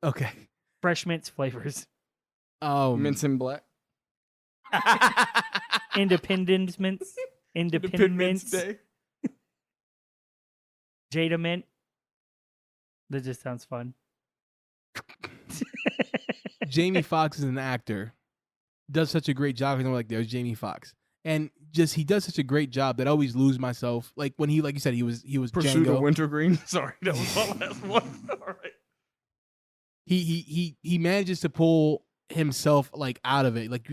Okay. Fresh mints flavors. Mints in black. Independent mints. Independent mints. Day. Jada mint. That just sounds fun. Jamie Foxx is an actor, does such a great job. And I'm like, there's Jamie Foxx, and just he does such a great job that I always lose myself. Like when he, like you said, he was Pursuit Django. of Wintergreen. Sorry, that was my last one. All right. He manages to pull himself like out of it. Like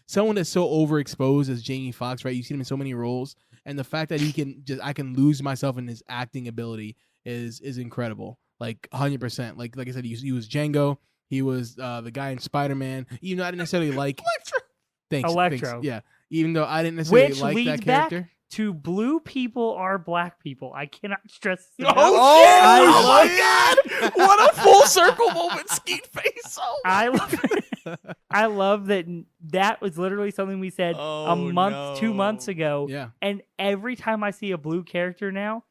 someone that's so overexposed as Jamie Foxx, right? You see him in so many roles, and the fact that I can lose myself in his acting ability is incredible. Like 100%. Like I said, he was Django. He was the guy in Spider-Man. Even though I didn't necessarily like Electro. Thanks. Yeah. Even though I didn't necessarily Which like leads that back character. to blue people are black people. I cannot stress this enough. Oh my God! What a full circle moment, Skeet Face. Oh, I love that was literally something we said a month, 2 months ago. Yeah. And every time I see a blue character now,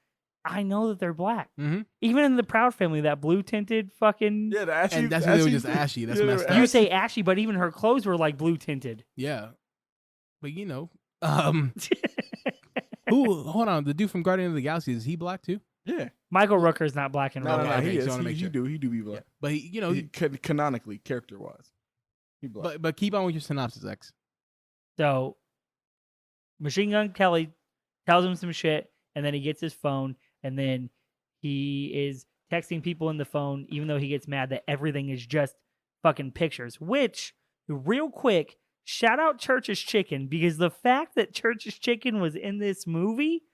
I know that they're black. Mhm. Even in the Proud Family, that blue tinted fucking. yeah, the ashy. And that's why they were just ashy. That's Yeah, they messed were up. You say ashy, but even her clothes were like blue tinted. Yeah. But you know, hold on, the dude from Guardian of the Galaxy, is he black too? Yeah. Michael Rooker is not black in No, real no, life. Okay, he so I is. wanna make He sure. do. He do be black. But he, you know, Canonically, character wise, he black. but keep on with your synopsis, X. So, Machine Gun Kelly tells him some shit, and then he gets his phone, and then he is texting people in the phone, even though he gets mad that everything is just fucking pictures. Which, real quick, shout out Church's Chicken, because the fact that Church's Chicken was in this movie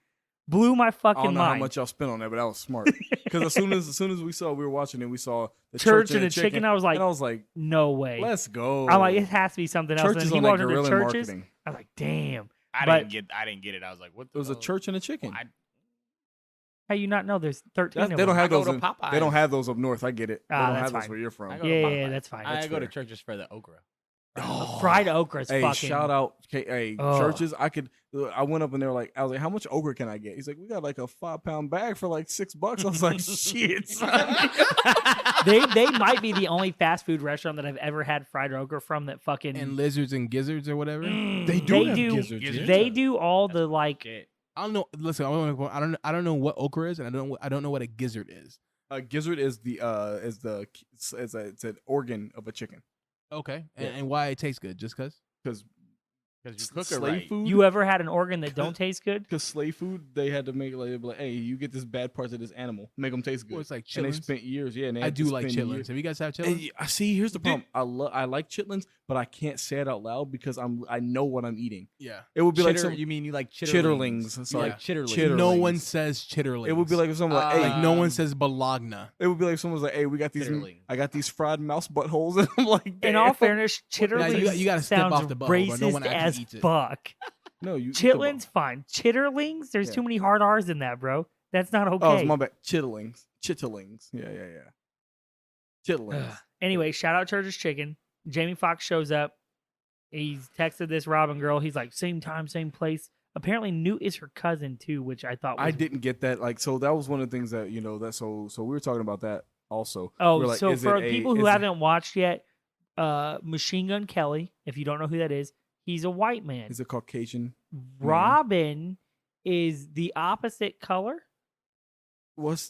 blew my I fucking don't know how mind. much y'all spent on that, but that was smart. Because as soon as we were watching it, we saw the Church church and and a chicken, I was like, no way. let's go. I'm like, it has to be something else. Church And is then on he that walked into guerrilla churches. marketing. I was like, damn. I But- didn't get it. I was like, what? It was a church and a chicken. How you not know there's 13 of They them? don't have I go those. to Popeyes. They don't have those up north. I get it. They Ah, don't that's have those fine. where you're from. I go to Yeah, Popeyes. that's fine. I That's go to fair. churches for the okra. Fried okra is Hey, fucking. shout out, hey, Oh. churches. I went up and they were like, I was like, how much okra can I get? He's like, we got like a 5-pound bag for like $6. I was like, shit. son. they might be the only fast food restaurant that I've ever had fried okra from that fucking. And lizards and gizzards or whatever. They do have gizzards, yeah. They do all the like. Shit. I don't know. Listen, I don't know what okra is, and I don't know what a gizzard is. A gizzard is it's an organ of a chicken. Okay, Yeah. and why it tastes good? Just because? Because Because you cook it slave right. food. You ever had an organ that don't taste good? Because slave food, they had to make it like, they'd be like, hey, you get this bad parts of this animal, make them taste good. Well, it's like and they chitlins. spent years. Yeah, and they I had to do like spend chitlins. years. Have you guys had chitlins? And I see. Here's the problem. I like chitlins, but I can't say it out loud because I know what I'm eating. Yeah. It would be like Chitter- some you mean you like chitterlings. Sorry, Yeah. chitterlings. Chitterlings. No one says chitterlings. It would be like if someone like, hey, like no one says bologna. it would be like if someone was like, hey, we got these. Chitterlings. I got these fried mouse buttholes, and I'm like, In all damn. fairness, Now, chitterlings you gotta step sounds off the bubble, but no one racist actually as eats it. fuck. No, you eat the Chitlins, fine. Chitterlings, there's Yeah. too many hard R's in that, bro. That's not okay. Oh, it's my bad. Chitterlings. Yeah. Chitterlings. Anyway, shout out Church's Chicken. Jamie Foxx shows up he's texted this Robin girl. He's like, same time, same place. Apparently, Newt is her cousin too, which I thought was I didn't get that. Like, so that was one of the things that so we were talking about that also. Oh, We're like, so is for it people who haven't watched yet, Machine Gun Kelly, if you don't know who that is, he's a white man. Is it Caucasian? Robin is the opposite color. What?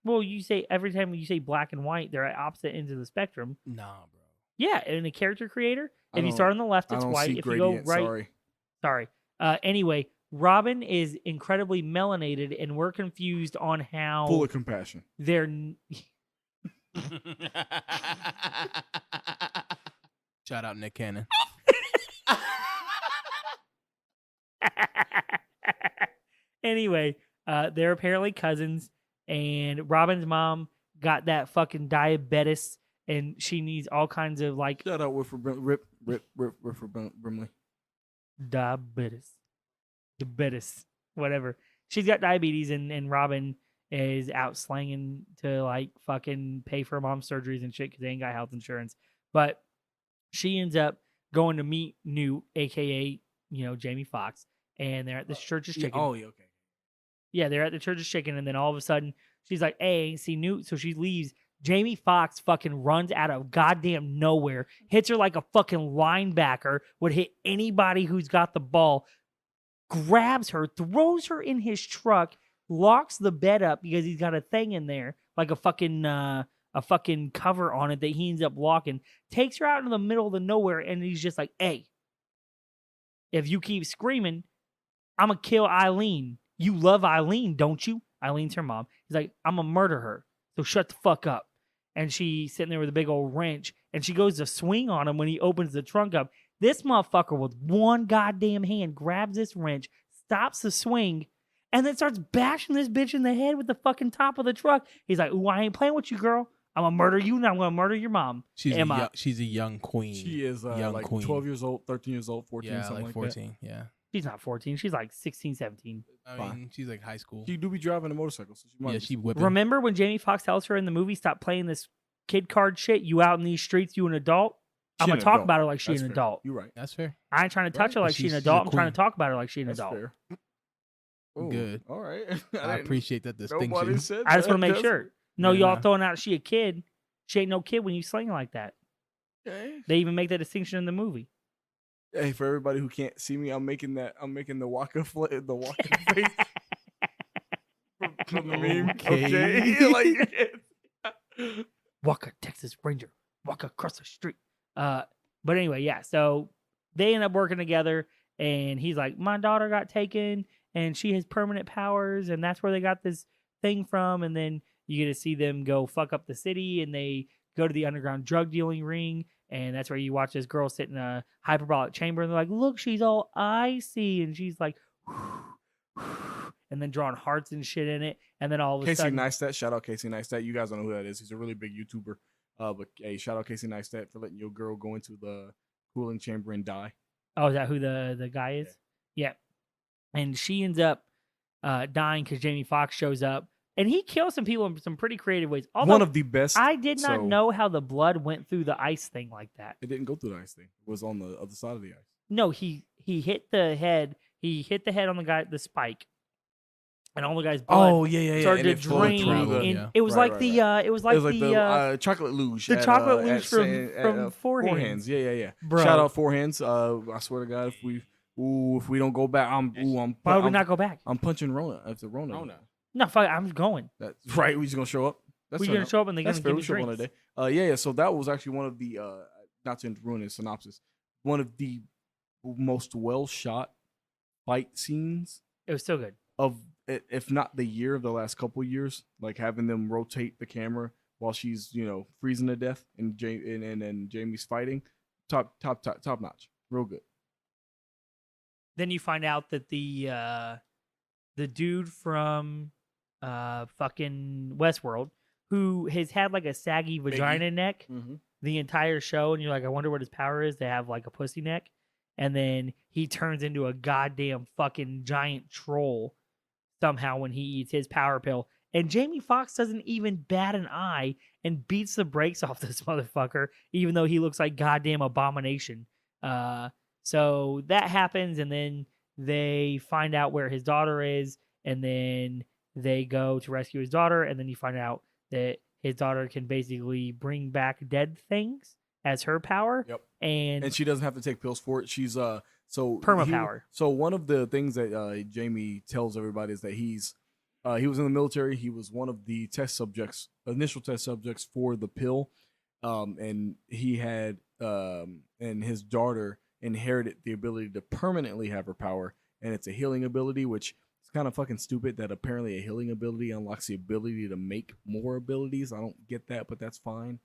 Well, you say every time you say black and white, they're at opposite ends of the spectrum. Nah, bro. Yeah, in a character creator, I if you don't- start on the left, I it's don't white. see If you go gradient, right, sorry. Anyway, Robin is incredibly melanated, and we're confused on how Full of compassion. they're. Shout out Nick Cannon. Anyway, they're apparently cousins, and Robin's mom got that fucking diabetes, and she needs all kinds of like Shout out Wilford Brimley. diabetes, whatever. She's got diabetes, and Robin is out slanging to like fucking pay for her mom's surgeries and shit because they ain't got health insurance. But she ends up going to meet Newt, aka Jamie Foxx, and they're at this church's chicken. Oh, yeah, okay. Yeah, they're at the church's chicken, and then all of a sudden she's like, "Hey, I ain't see Newt," so she leaves. Jamie Foxx fucking runs out of goddamn nowhere, hits her like a fucking linebacker would hit anybody who's got the ball, grabs her, throws her in his truck, locks the bed up because he's got a thing in there, like a fucking cover on it that he ends up locking, takes her out into the middle of the nowhere, and he's just like, "Hey, if you keep screaming, I'm gonna kill Eileen. You love Eileen, don't you?" Eileen's her mom. He's like, "I'm gonna murder her, so shut the fuck up." And she's sitting there with a big old wrench, and she goes to swing on him when he opens the trunk up. This motherfucker with one goddamn hand grabs this wrench, stops the swing, and then starts bashing this bitch in the head with the fucking top of the truck. He's like, "Ooh, I ain't playing with you, girl. I'm gonna murder you, and I'm gonna murder your mom." She's a young queen. She is young like queen. 12 years old, 13 years old, 14, Yeah, something like like 14. Yeah. She's not 14. She's like 16, 17. I Fine. mean, she's like high school. that. She do be driving a motorcycle, so she might Yeah, be- she whipping. Remember when Jamie Foxx tells her in the movie, "Stop playing this kid card shit. You out in these streets, you an adult." I'm She gonna an talk adult. about her like she That's an fair. adult. You're right. That's fair. I ain't trying to touch Right. her like But she's an she's adult. a I'm trying to queen. talk about her like she's an That's adult. fair. Ooh, Good. All right. I appreciate that distinction. Nobody said I just want to that. make That's- sure. No, Yeah, y'all nah. throwing out she a kid. She ain't no kid when you sling like that. Okay. They even make that distinction in the movie. Hey, for everybody who can't see me, I'm making the Waka the Waka face from the meme. Okay. Okay. Like you can't- Walk a Texas Ranger. Walk across the street. But anyway, yeah. So they end up working together, and he's like, "My daughter got taken, and she has permanent powers, and that's where they got this thing from." And then you get to see them go fuck up the city, and they go to the underground drug dealing ring, and that's where you watch this girl sit in a hyperbolic chamber, and they're like, "Look, she's all icy," and she's like, and then drawing hearts and shit in it, and then all of a Casey sudden, Neistat, shout out Casey Neistat. You guys don't know who that is. He's a really big YouTuber. But hey, shout out Casey Neistat for letting your girl go into the cooling chamber and die. oh, is that who the guy is? Yeah. And she ends up dying because Jamie Foxx shows up, and he kills some people in some pretty creative ways. Although One of the best. I did not so- know how the blood went through the ice thing like that. It didn't go through the ice thing. It was on the other side of the ice. No, he hit the head. He hit the head on the guy, the spike, and all the guy's blood yeah, started and to it flowed drain. through the- And yeah. it was Right, like right, the it was like it was like the chocolate luge. the at, chocolate luge at from- Sa- at, from Four Hands. Yeah. Bro. Shout out Four Hands. I swear to God, if we don't go back, I'm Why would we not go back? I'm punching Rona after Rona. Rona. No, fuck, I'm going. That's right. We just gonna show up. That's We're fair gonna enough. show up and they're That's gonna fair. give We me show up on a drinks. day. Yeah. So that was actually one of the not to ruin the synopsis. One of the most well shot fight scenes It was so good. of, if not the year, of the last couple years. Like having them rotate the camera while she's freezing to death and Jamie's fighting. Top notch. Real good. Then you find out that the dude from fucking Westworld, who has had like a saggy vagina neck the entire show, and you're like, I wonder what his power is to have like a pussy neck, and then he turns into a goddamn fucking giant troll somehow when he eats his power pill. And Jamie Foxx doesn't even bat an eye and beats the brakes off this motherfucker, even though he looks like goddamn abomination. So that happens, and then they find out where his daughter is, and then they go to rescue his daughter, and then you find out that his daughter can basically bring back dead things as her power. Yep. And she doesn't have to take pills for it. She's so Perma power. So one of the things that Jamie tells everybody is that he was in the military. He was one of the initial test subjects for the pill, and he had and his daughter inherited the ability to permanently have her power, and it's a healing ability, which is kind of fucking stupid that apparently a healing ability unlocks the ability to make more abilities. I don't get that, but that's fine.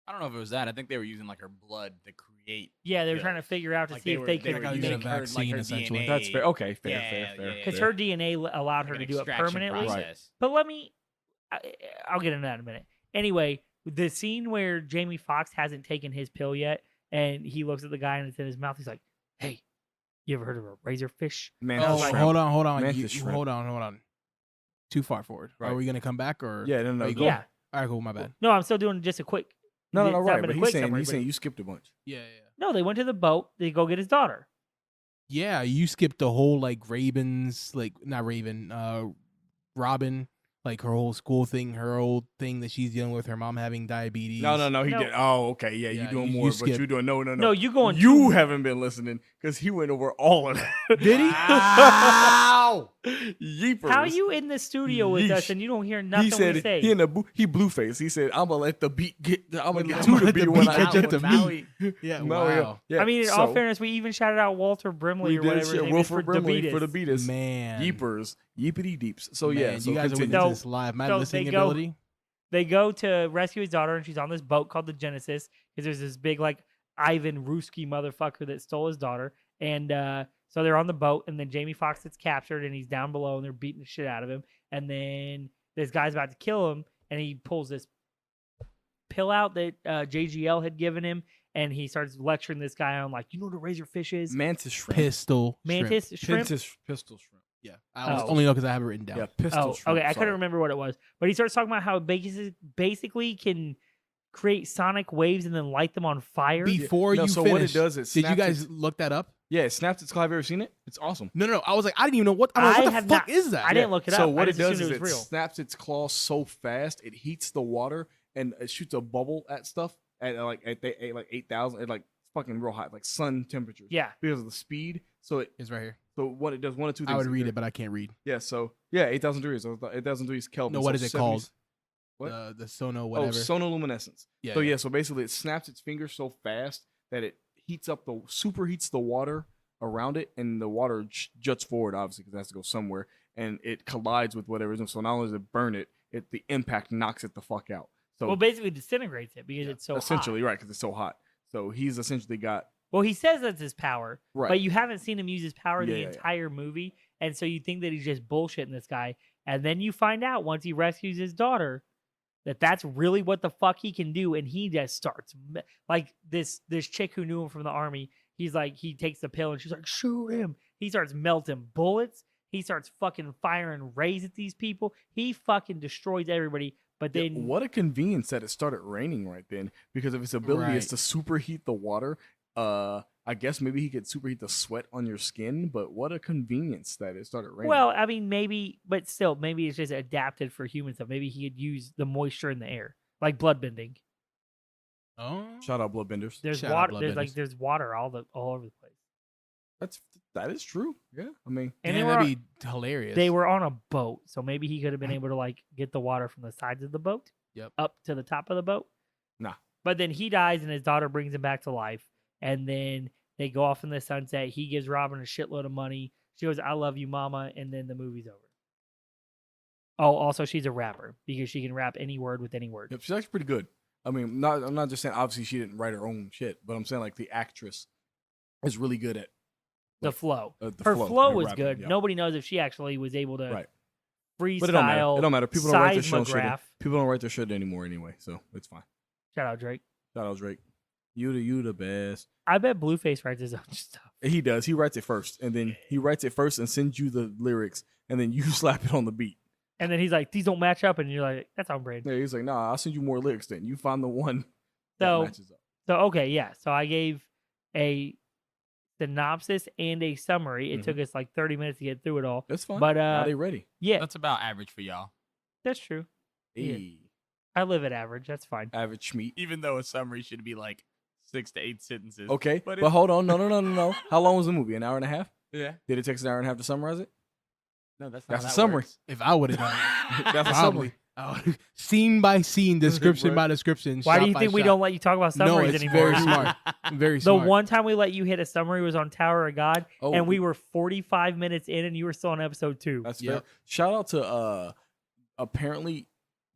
I don't know if it was that. I think they were using like her blood to create. Yeah, they were the- trying to figure out to like see if they they could were make using her, a vaccine, essentially. DNA. That's fair. Okay, fair, Yeah, fair. yeah, because yeah. her DNA allowed her Like to an do it extraction permanently. process. But I'll get into that in a minute. Anyway, the scene where Jamie Foxx hasn't taken his pill yet, and he looks at the guy and it's in his mouth. He's like, "Hey, you ever heard of a razorfish?" Mantis Oh, shrimp. hold on. Mantis shrimp. Hold on. Too far forward. Right. Are we gonna come back or? Yeah, no, are you go. going? Yeah. All right, cool. My bad. No, I'm still doing just a quick. No, it's not right. been a But quick he's summary, saying but- you skipped a bunch. Yeah. No, they went to the boat. They go get his daughter. Yeah, you skipped the whole like Robin, like her whole school thing, her old thing that she's dealing with, her mom having diabetes. No, he No. did. Oh, okay, yeah, Yeah, you doing you more, but skipped. you doing no. No, you going? You haven't been listening because he went over all of that. Did he? Wow! Yeepers. How you in the studio with us Yeesh. and you don't hear nothing He said we say? he blue face. He said, "I'm gonna let the beat get. I'm gonna get I'm to gonna the let beat the when beat I catch get up to to me." Maui." Yeah. Maui, Wow. yeah. I mean, in so, all fairness, we even shouted out Walter Brimley we or did whatever his shit. name is Wilford for Brimley Debetus. for the beaters. Man. Yeepers, yeepity deeps. So Man, yeah, so you guys are continue. into So- this live. My so listening they go- ability. They go to rescue his daughter, and she's on this boat called the Genesis because there's this big like Ivan Ruski motherfucker that stole his daughter, and so they're on the boat, and then Jamie Foxx gets captured, and he's down below, and they're beating the shit out of him, and then this guy's about to kill him, and he pulls this pill out that JGL had given him, and he starts lecturing this guy on like, you know what a razorfish is? Mantis shrimp. Mantis shrimp. Pistol shrimp. Yeah. I Oh. only know because I have it written down. Yeah, pistol Oh, shrimp. okay. I sorry. couldn't remember what it was, but he starts talking about how it basically can create sonic waves and then light them on fire. Before No, you so finish, what it does is did you snaps guys its- look that up? Yeah, it snaps its claw. Have you ever seen it? It's awesome. No. I was like, I didn't even know what. I'm like, I what the have fuck not- is that? I didn't look it So up. what I it just does assumed is it was real. snaps its claws so fast it heats the water and it shoots a bubble at stuff at like 8,000. It like fucking real hot, like sun temperatures. Yeah. Because of the speed. So It's right here. what it does, one or two things. I would read it, but I can't read. Yeah. So yeah, 8,000 degrees. 8,000 degrees Kelvin. No, what so is it called? 70s What? The sono whatever. Oh, sonoluminescence. yeah. So yeah, so basically it snaps its fingers so fast that it superheats the water around it, and the water juts forward, obviously, because it has to go somewhere, and it collides with whatever. So not only does it burn it, the impact knocks it the fuck out. So Well, basically disintegrates it because it's so essentially, hot. right, because it's so hot. So he's essentially got Well, he says that's his power, right. but you haven't seen him use his power the Yeah. entire movie, and so you think that he's just bullshitting this guy, and then you find out once he rescues his daughter that that's really what the fuck he can do, and he just starts like this chick who knew him from the army. He's like, he takes the pill and she's like, shoot him. He starts melting bullets. He starts fucking firing rays at these people. He fucking destroys everybody. But Yeah, then what a convenience that it started raining right then, because of his ability is Right. to superheat the water. I guess maybe he could superheat the sweat on your skin, but what a convenience that it started raining. well, I mean, maybe, but still, maybe it's just adapted for human stuff. Maybe he could use the moisture in the air, like blood bending. Oh. shout out bloodbenders. There's Shout out water. blood There's benders. there's water all over the place. That is true. Yeah, I mean, And Damn, they were that'd be hilarious. they were on a boat, so maybe he could have been able to like get the water from the sides of the boat, Yep. up to the top of the boat. Nah. But then he dies, and his daughter brings him back to life, and then they go off in the sunset. He gives Robin a shitload of money. She goes, "I love you, Mama," and then the movie's over. Oh, also she's a rapper because she can rap any word with any word. yep, she's actually pretty good. I mean, I'm not just saying obviously she didn't write her own shit, but I'm saying like the actress is really good at The like, flow. the Her flow flow and was rapping, good. yeah. Nobody knows if she actually was able to Right. freestyle. But it don't matter. It don't matter. People don't write their shit. seismograph. People don't write their shit anymore anyway, so it's fine. Shout out Drake. Shout out Drake. You the best. I bet Blueface writes his own stuff. He does. He writes it first, and then he writes it first and sends you the lyrics, and then you slap it on the beat. And then he's like, "These don't match up," and you're like, "That's on brand." Yeah, he's like, "Nah, I'll send you more lyrics. Then you find the one that So, matches up." so okay, yeah. So I gave a synopsis and a summary. It took us like 30 minutes to get through it all. That's fine. But Now they ready. yeah, That's about average for y'all. that's true. Yeah. Hey, I live at average. That's fine. average schmeat. Even though a summary should be like 6 to 8 sentences. Okay, But but hold on. No. How long was the movie? An hour and a half? Yeah. Did it take us an hour and a half to summarize it? No, that's That's not a how that summary. works. If I would have done it, That's a probably. summary. Scene by scene, description Right. by description. Why do shot you by think we shot. don't let you talk about No, summaries it's anymore? very smart. Very The smart. one time we let you hit a summary was on Tower of God, Oh, and we were 45 minutes in, and you were still on episode 2. That's Yep. fair. Shout out to apparently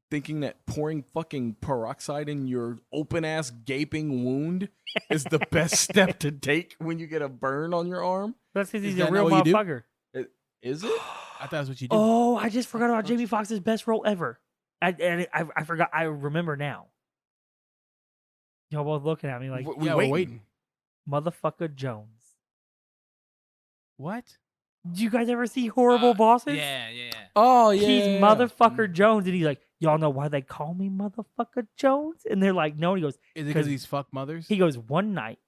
thinking that pouring fucking peroxide in your open ass gaping wound is the best step to take when you get a burn on your arm. That's because Is he's that a not real what you do? motherfucker. Is it? I thought that's what you do. Oh, I just forgot about Jamie Foxx's best role ever. I forgot. I remember now. Y'all both looking at me like We yeah, waiting. we're waiting. motherfucker Jones. What? Did you guys ever see Horrible Bosses? Yeah. Oh yeah. He's yeah, yeah. motherfucker Jones, and he's like, y'all know why they call me motherfucker Jones? And they're like, no. And he goes, Is it 'Cause because he's fuck mothers? He goes, one night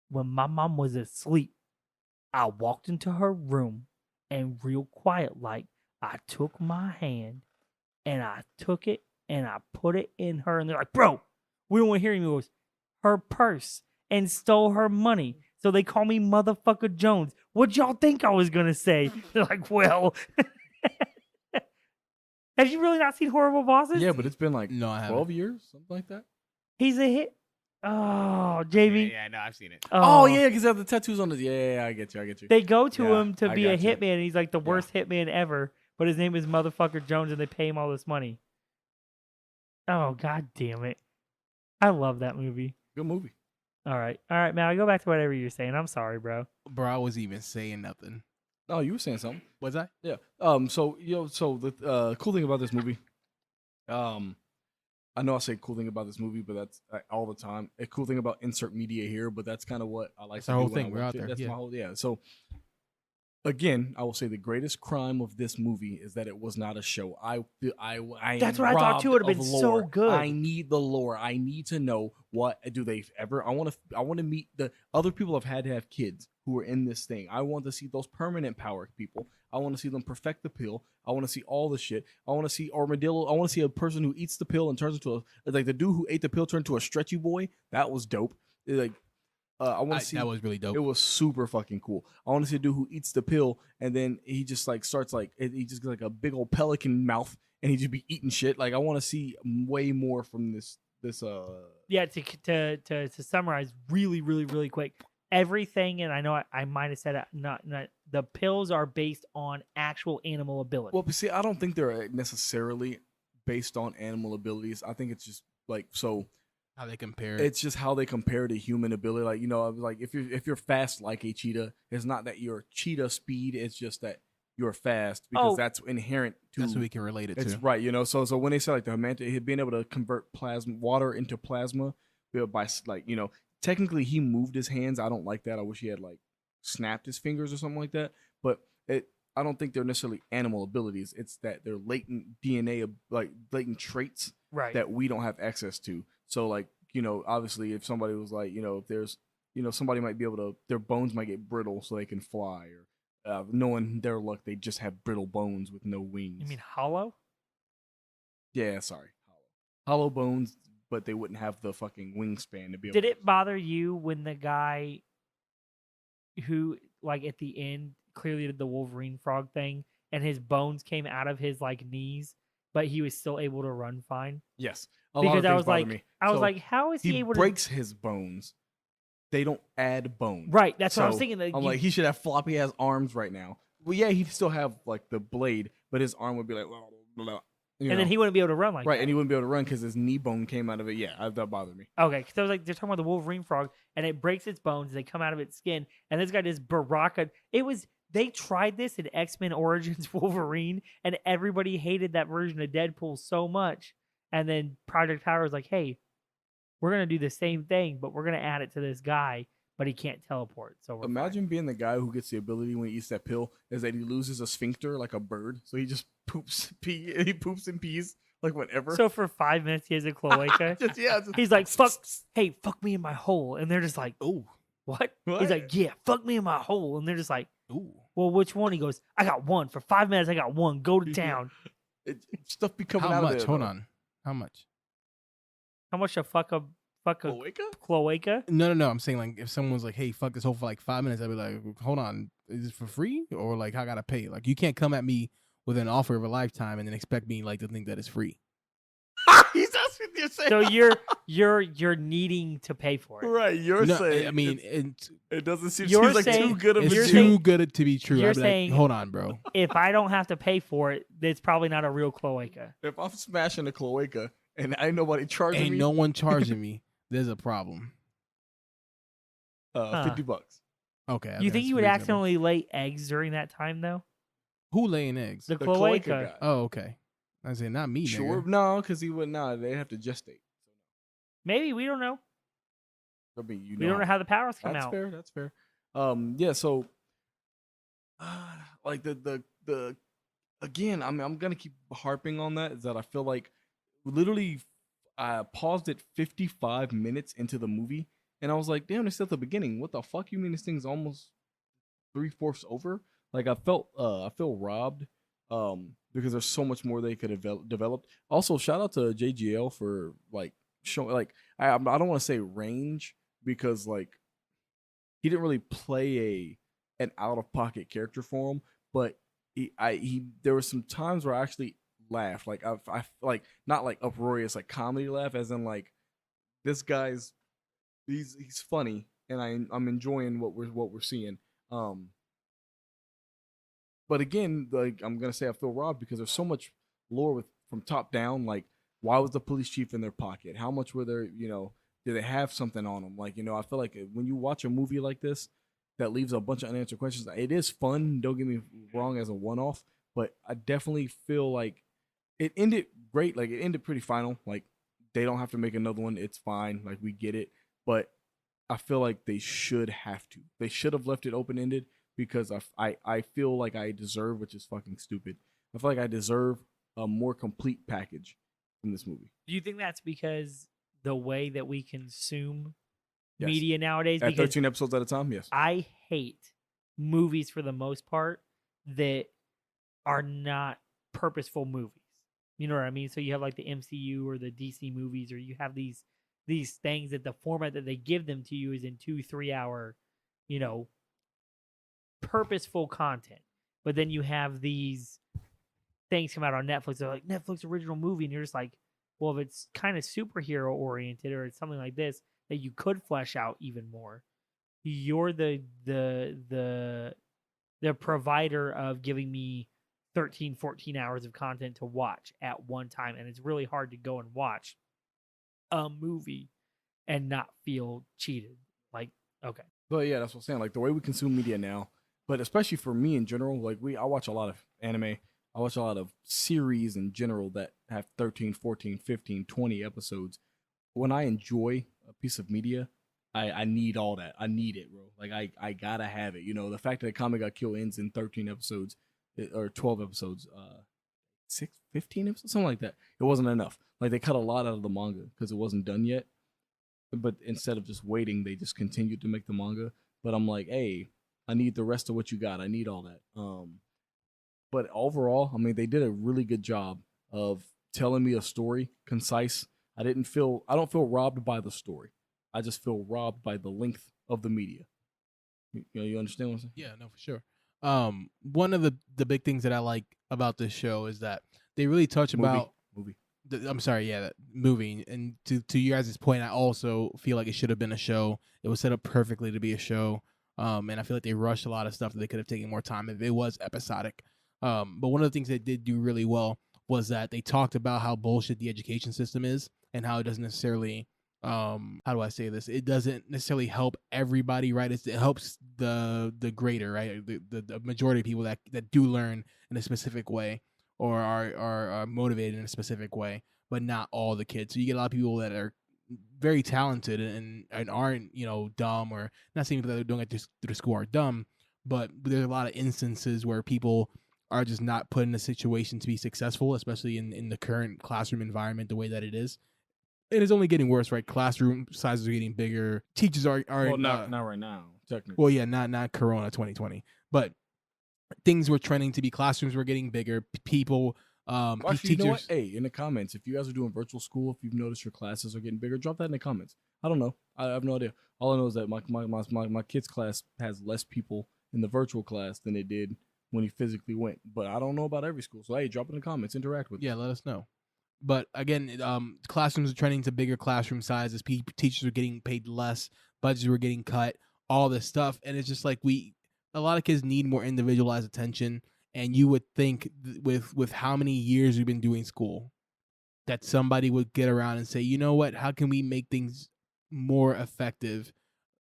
when my mom was asleep, I walked into her room and real quiet like I took my hand and I took it and I put it in her, and they're like, bro, we don't want to hear him. He goes, her purse and stole her money. So they call me motherfucker Jones. What y'all think I was gonna say? They're like, well, have you really not seen Horrible Bosses? Yeah, but it's been like No, I haven't. 12 years, something like that. He's a hit. Oh, Jamie. Yeah, no, I've seen it. Oh, yeah, because they have the tattoos on the. Yeah, I get you. They go to Yeah, him to I be a got you. hitman, and he's like the worst hitman ever. But his name is motherfucker Jones, and they pay him all this money. Oh, god damn it! I love that movie. Good movie. All right, man. I go back to whatever you're saying. I'm sorry, bro. Bro, I wasn't even saying nothing. Oh, you were saying something. Was I? Yeah. So the cool thing about this movie, I know I say cool thing about this movie, but that's all the time. A cool thing about insert media here, but that's kind of what I like That's to our do whole when I thing. We're watch out it. there, That's yeah. my whole So again, I will say the greatest crime of this movie is that it was not a show. I That's am what I thought too. It robbed would have of been so lore. good. I need the lore. I need to know what do they ever. I want to meet the other people have had to have kids who are in this thing. I want to see those permanent power people. I want to see them perfect the pill. I want to see all the shit. I want to see armadillo. I want to see a person who eats the pill and turns into like the dude who ate the pill turned into a stretchy boy. That was dope. I want to see. That was really dope. It was super fucking cool. I want to see a dude who eats the pill and then he just like starts like he just gets like a big old pelican mouth and he just be eating shit. Like I want to see way more from this. Yeah. To summarize, really, really, really quick. Everything, and I know I might have said it. Not the pills are based on actual animal ability. Well, but see, I don't think they're necessarily based on animal abilities. I think it's just like so. How they compare. It's just how they compare to human ability. Like like if you're fast like a cheetah, it's not that you're cheetah speed. It's just that you're fast because that's inherent to. That's what we can relate it It's to. right, So when they say like the manta, being able to convert water into plasma, by like technically he moved his hands. I don't like that. I wish he had like snapped his fingers or something like that. But I don't think they're necessarily animal abilities. It's that they're latent DNA, like latent traits right. that we don't have access to. So like, obviously if somebody was like, if there's, somebody might be able to, their bones might get brittle so they can fly, or knowing their luck, they just have brittle bones with no wings. You mean hollow? Yeah, sorry. Hollow bones, but they wouldn't have the fucking wingspan to be able Did to. it bother you when the guy who, like, at the end clearly did the Wolverine frog thing and his bones came out of his, like, knees, but he was still able to run fine? Yes. A lot of Because I things was bother like, me. I was So, like, how is he able breaks his bones. They don't add bones. Right, that's what I was So, thinking. Like, I'm like, he should have floppy ass arms right now. Well, yeah, he'd still have like the blade, but his arm would be like, blah, blah, blah, and then he wouldn't be able to run like right, that. and he wouldn't be able to run because his knee bone came out of it. Yeah, that bothered me. Okay, because I was like, they're talking about the Wolverine frog, and it breaks its bones, they come out of its skin, and this guy just baraka. They tried this in X-Men Origins Wolverine, and everybody hated that version of Deadpool so much. And then Project Power was like, hey, we're going to do the same thing, but we're going to add it to this guy, but he can't teleport. So we're Imagine being the guy who gets the ability when he eats that pill is that he loses a sphincter like a bird, so he just poops and pees like whatever. fine. So for 5 minutes, he has a cloaca. just He's like, fuck me in my hole. And they're just like, Oh, What? What? He's like, yeah, fuck me in my hole. And they're just like, Ooh. well, which one? He goes, I got one. For 5 minutes, I got one. Go to Yeah. town. Stuff be coming How out much? of there. Hold though. on. How much? How much to fuck a Cloaca? cloaca? No. I'm saying like if someone's like, "Hey, fuck this hole for like 5 minutes," I'd be like, "Hold on, is this for free or like I gotta pay?" Like you can't come at me with an offer of a lifetime and then expect me like to think that it's free. He's asking you saying. So you're needing to pay for it. Right, you're No, saying. I mean, it's it doesn't seem You're seems like saying- too good of a it's you're too deal. saying- good to be true. you're I'd be saying- like, "Hold on, bro." If I don't have to pay for it, it's probably not a real cloaca. If I'm smashing a cloaca and ain't nobody charging Ain't me, no one charging me. There's a problem. Huh. $50. Okay. I You think that's you would reasonable. accidentally lay eggs during that time though? Who laying eggs? The The cloaca. guy. Oh, okay. I said not me. Sure, Nigga. no, because he would not. They have to gestate. Maybe we don't know. I mean, you We don't know how the powers come That's out. fair. That's fair. Yeah. So, like the again, I mean, I'm gonna keep harping on that. Is that I feel like literally, I paused it 55 minutes into the movie, and I was like, "Damn, it's still at the beginning. What the fuck? You mean this thing's almost 3/4 over?" Like I feel robbed. Because there's so much more they could have developed. Also, shout out to JGL for like showing like I don't want to say range because like he didn't really play an out of pocket character for him, but he there were some times where I actually laughed, like I like not like uproarious like comedy laugh, as in like this guy's he's funny and I'm enjoying what we're seeing. But again, like I'm gonna say I feel robbed because there's so much lore from top down. Like, why was the police chief in their pocket? How much were there? Did they have something on them? Like, I feel like when you watch a movie like this that leaves a bunch of unanswered questions, it is fun. Don't get me wrong, as a one-off, but I definitely feel like it ended great. Like, it ended pretty final. Like, they don't have to make another one. It's fine. Like, we get it, but I feel like they should have to. They should have left it open-ended. Because I feel like I deserve, which is fucking stupid. I feel like I deserve a more complete package from this movie. Do you think that's because the way that we consume Yes. media nowadays? At Because 13 episodes at a time, yes. I hate movies for the most part that are not purposeful movies. You know what I mean? So you have like the MCU or the DC movies, or you have these things that the format that they give them to you is in 2-3 hour, purposeful content. But then you have these things come out on Netflix. They're like Netflix original movie, and you're just like, well, if it's kind of superhero oriented or it's something like this that you could flesh out even more, you're the provider of giving me 13-14 hours of content to watch at one time, and it's really hard to go and watch a movie and not feel cheated. Like, okay. But yeah, that's what I'm saying. Like, the way we consume media now, but especially for me in general, like I watch a lot of anime. I watch a lot of series in general that have 13, 14, 15, 20 episodes. When I enjoy a piece of media, I need all that. I need it, bro. Like, I gotta have it. The fact that a comic got killed ends in 13 episodes or 12 episodes, 15 episodes, something like that. It wasn't enough. Like, they cut a lot out of the manga because it wasn't done yet. But instead of just waiting, they just continued to make the manga. But I'm like, hey, I need the rest of what you got. I need all that. But overall, I mean, they did a really good job of telling me a story, concise. I don't feel robbed by the story. I just feel robbed by the length of the media. You understand what I'm saying? Yeah, no, for sure. One of the big things that I like about this show is that they really touch about movie. I'm sorry, yeah, that movie. And to you guys' point, I also feel like it should have been a show. It was set up perfectly to be a show. And I feel like they rushed a lot of stuff that they could have taken more time if it was episodic. But one of the things they did do really well was that they talked about how bullshit the education system is and how it doesn't necessarily, how do I say this? It doesn't necessarily help everybody, right? It helps the greater, right? The majority of people that do learn in a specific way or are motivated in a specific way, but not all the kids. So you get a lot of people that are very talented and aren't, dumb, or not saying people that are doing it through the school are dumb, but there's a lot of instances where people are just not put in a situation to be successful, especially in the current classroom environment, the way that it is. it is only getting worse, right? Classroom sizes are getting bigger. Teachers are Well, not right now, technically. well, yeah, not Corona 2020, but things were trending to be classrooms were getting bigger. People, Actually, teachers. you know what? Hey, in the comments, if you guys are doing virtual school, if you've noticed your classes are getting bigger, drop that in the comments. I don't know. I have no idea. All I know is that my kid's class has less people in the virtual class than it did when he physically went. But I don't know about every school. So hey, drop it in the comments. Interact with. Yeah, let us know. But again, classrooms are trending to bigger classroom sizes. Teachers are getting paid less. Budgets were getting cut. All this stuff, and it's just like a lot of kids need more individualized attention. And you would think with how many years we've been doing school, that somebody would get around and say, you know what? How can we make things more effective,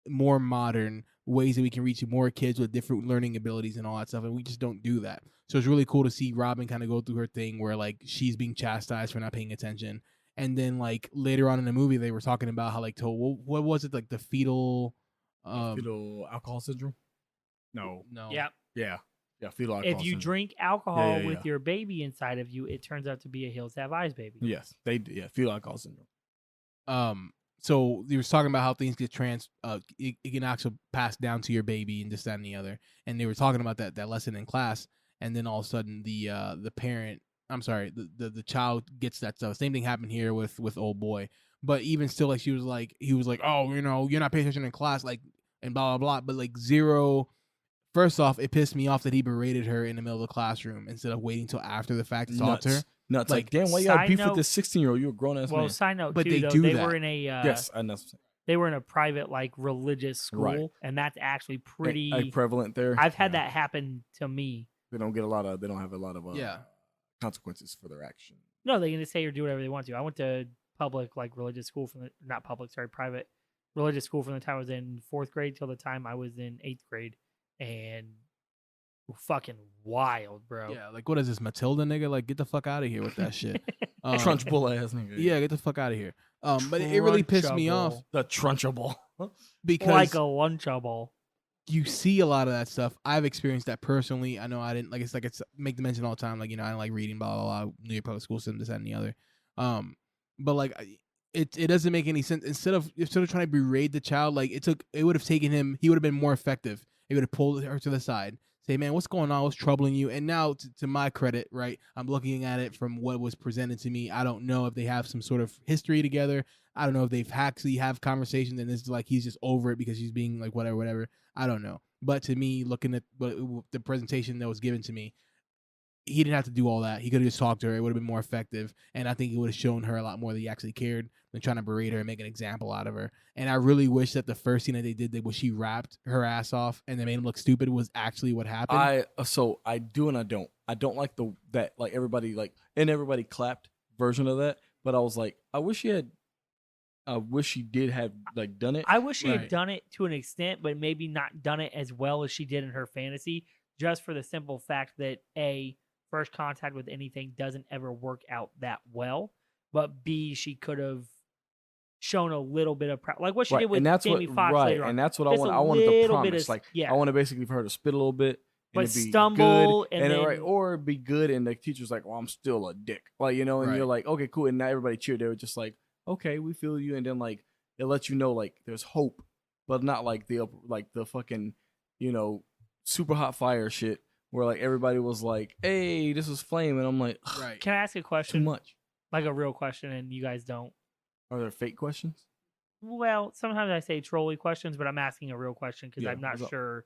more modern, ways that we can reach more kids with different learning abilities and all that stuff? And we just don't do that. So it's really cool to see Robin kind of go through her thing where like she's being chastised for not paying attention. And then like later on in the movie, they were talking about how like what was it, like the fetal alcohol syndrome? No. Yeah. Yeah, fetal alcohol If you syndrome. drink alcohol Yeah. with your baby inside of you, it turns out to be a Hills Have Eyes baby. Yes, they do. Yeah, fetal alcohol syndrome. So they was talking about how things get it can actually pass down to your baby and this, that, and the other. And they were talking about that lesson in class, and then all of a sudden the parent, I'm sorry, the child gets that stuff. Same thing happened here with old boy. But even still, like he was like, oh, you know, you're not paying attention in class, like, and blah blah blah. But like zero. First off, it pissed me off that he berated her in the middle of the classroom instead of waiting till after the fact to talk to her. Nuts. Like, Like, damn, why you got side beef with note- this 16-year-old? You a grown ass Well, man. side note But too, they though, do they that. were in a Yes, I know. they were in a private like religious school, Right. and that's actually pretty Like prevalent there. I've had Yeah. that happen to me. They don't have a lot of Yeah. consequences for their action. No, they can just say or do whatever they want to. I went to public like religious school private religious school from the time I was in 4th grade till the time I was in 8th grade, and fucking wild, bro. Yeah, like what is this, Matilda nigga? Like get the fuck out of here with that shit. Trunchbull ass nigga. Yeah, get the fuck out of here. But it really pissed me off Trunchable. The trunchable. because Like a Lunchable. you see a lot of that stuff. I've experienced that personally. I know I didn't it's make the mention all the time. Like, you know, I don't like reading, blah blah blah. New York public school system, this, that, and the other. But like it doesn't make any sense. Instead of trying to berate the child, like it would have taken him. He would have been more effective. He would have pulled her to the side, say, man, what's going on? What's troubling you? And now, to my credit, right, I'm looking at it from what was presented to me. I don't know if they have some sort of history together. I don't know if they've actually have conversations and it's like he's just over it because he's being like whatever. I don't know. But to me, looking at the presentation that was given to me, he didn't have to do all that. He could have just talked to her. It would have been more effective. And I think it would have shown her a lot more that he actually cared than trying to berate her and make an example out of her. And I really wish that the first scene that they did was she rapped her ass off and they made him look stupid was actually what happened. I do and I don't. I don't like that everybody clapped version of that. But I was like, I wish she did have like done it. I wish she Right. had done it to an extent, but maybe not done it as well as she did in her fantasy, just for the simple fact that A, first contact with anything doesn't ever work out that well, but B, she could have shown a little bit of like what she did with and that's Jamie what, Foxx right, later on. and that's what I Just want. a I wanted the little bit promise. of- Like yeah. I want to basically for her to spit a little bit, and But it'd be stumble good, and then- right, or be good, and the teacher's like, "Well, I'm still a dick," like, you know, and Right. you're like, "Okay, cool," and now everybody cheered. They were just like, "Okay, we feel you," and then like it lets you know like there's hope, but not like the fucking, you know, super hot fire shit where like everybody was like, "Hey, this is flame," and I'm like, right. Can I ask a too question? much. Like a real question, and you guys don't? Are there fake questions? Well, sometimes I say trolly questions, but I'm asking a real question because Yeah, I'm not what's up? sure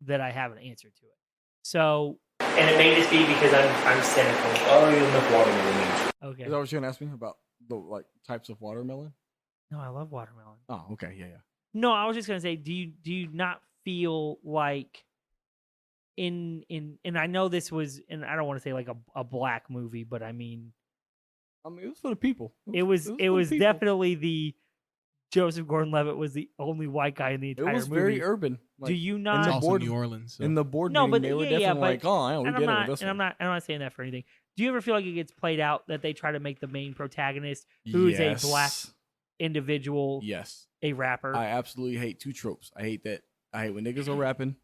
that I have an answer to it. So, and it may just be because I'm cynical. Oh, you enough watermelon. Okay. Is that what you're gonna ask me about the like types of watermelon? No, I love watermelon. Oh, okay, yeah. No, I was just gonna say, do you not feel like in and I know this was, and I don't want to say like a black movie, but I mean I mean, it was for the people. it was for the people. definitely the Joseph Gordon-Levitt was the only white guy in the It entire was movie. very urban. Like, Do you It's not? also board- New Orleans. So. in the board No, meeting, but they were yeah, definitely but- like, "Oh, I don't, we And get it with I'm this one." not saying that for anything. Do you ever feel like it gets played out that they try to make the main protagonist who is a black individual Yes, a rapper? I absolutely hate two tropes. I hate that. I hate when niggas are rapping,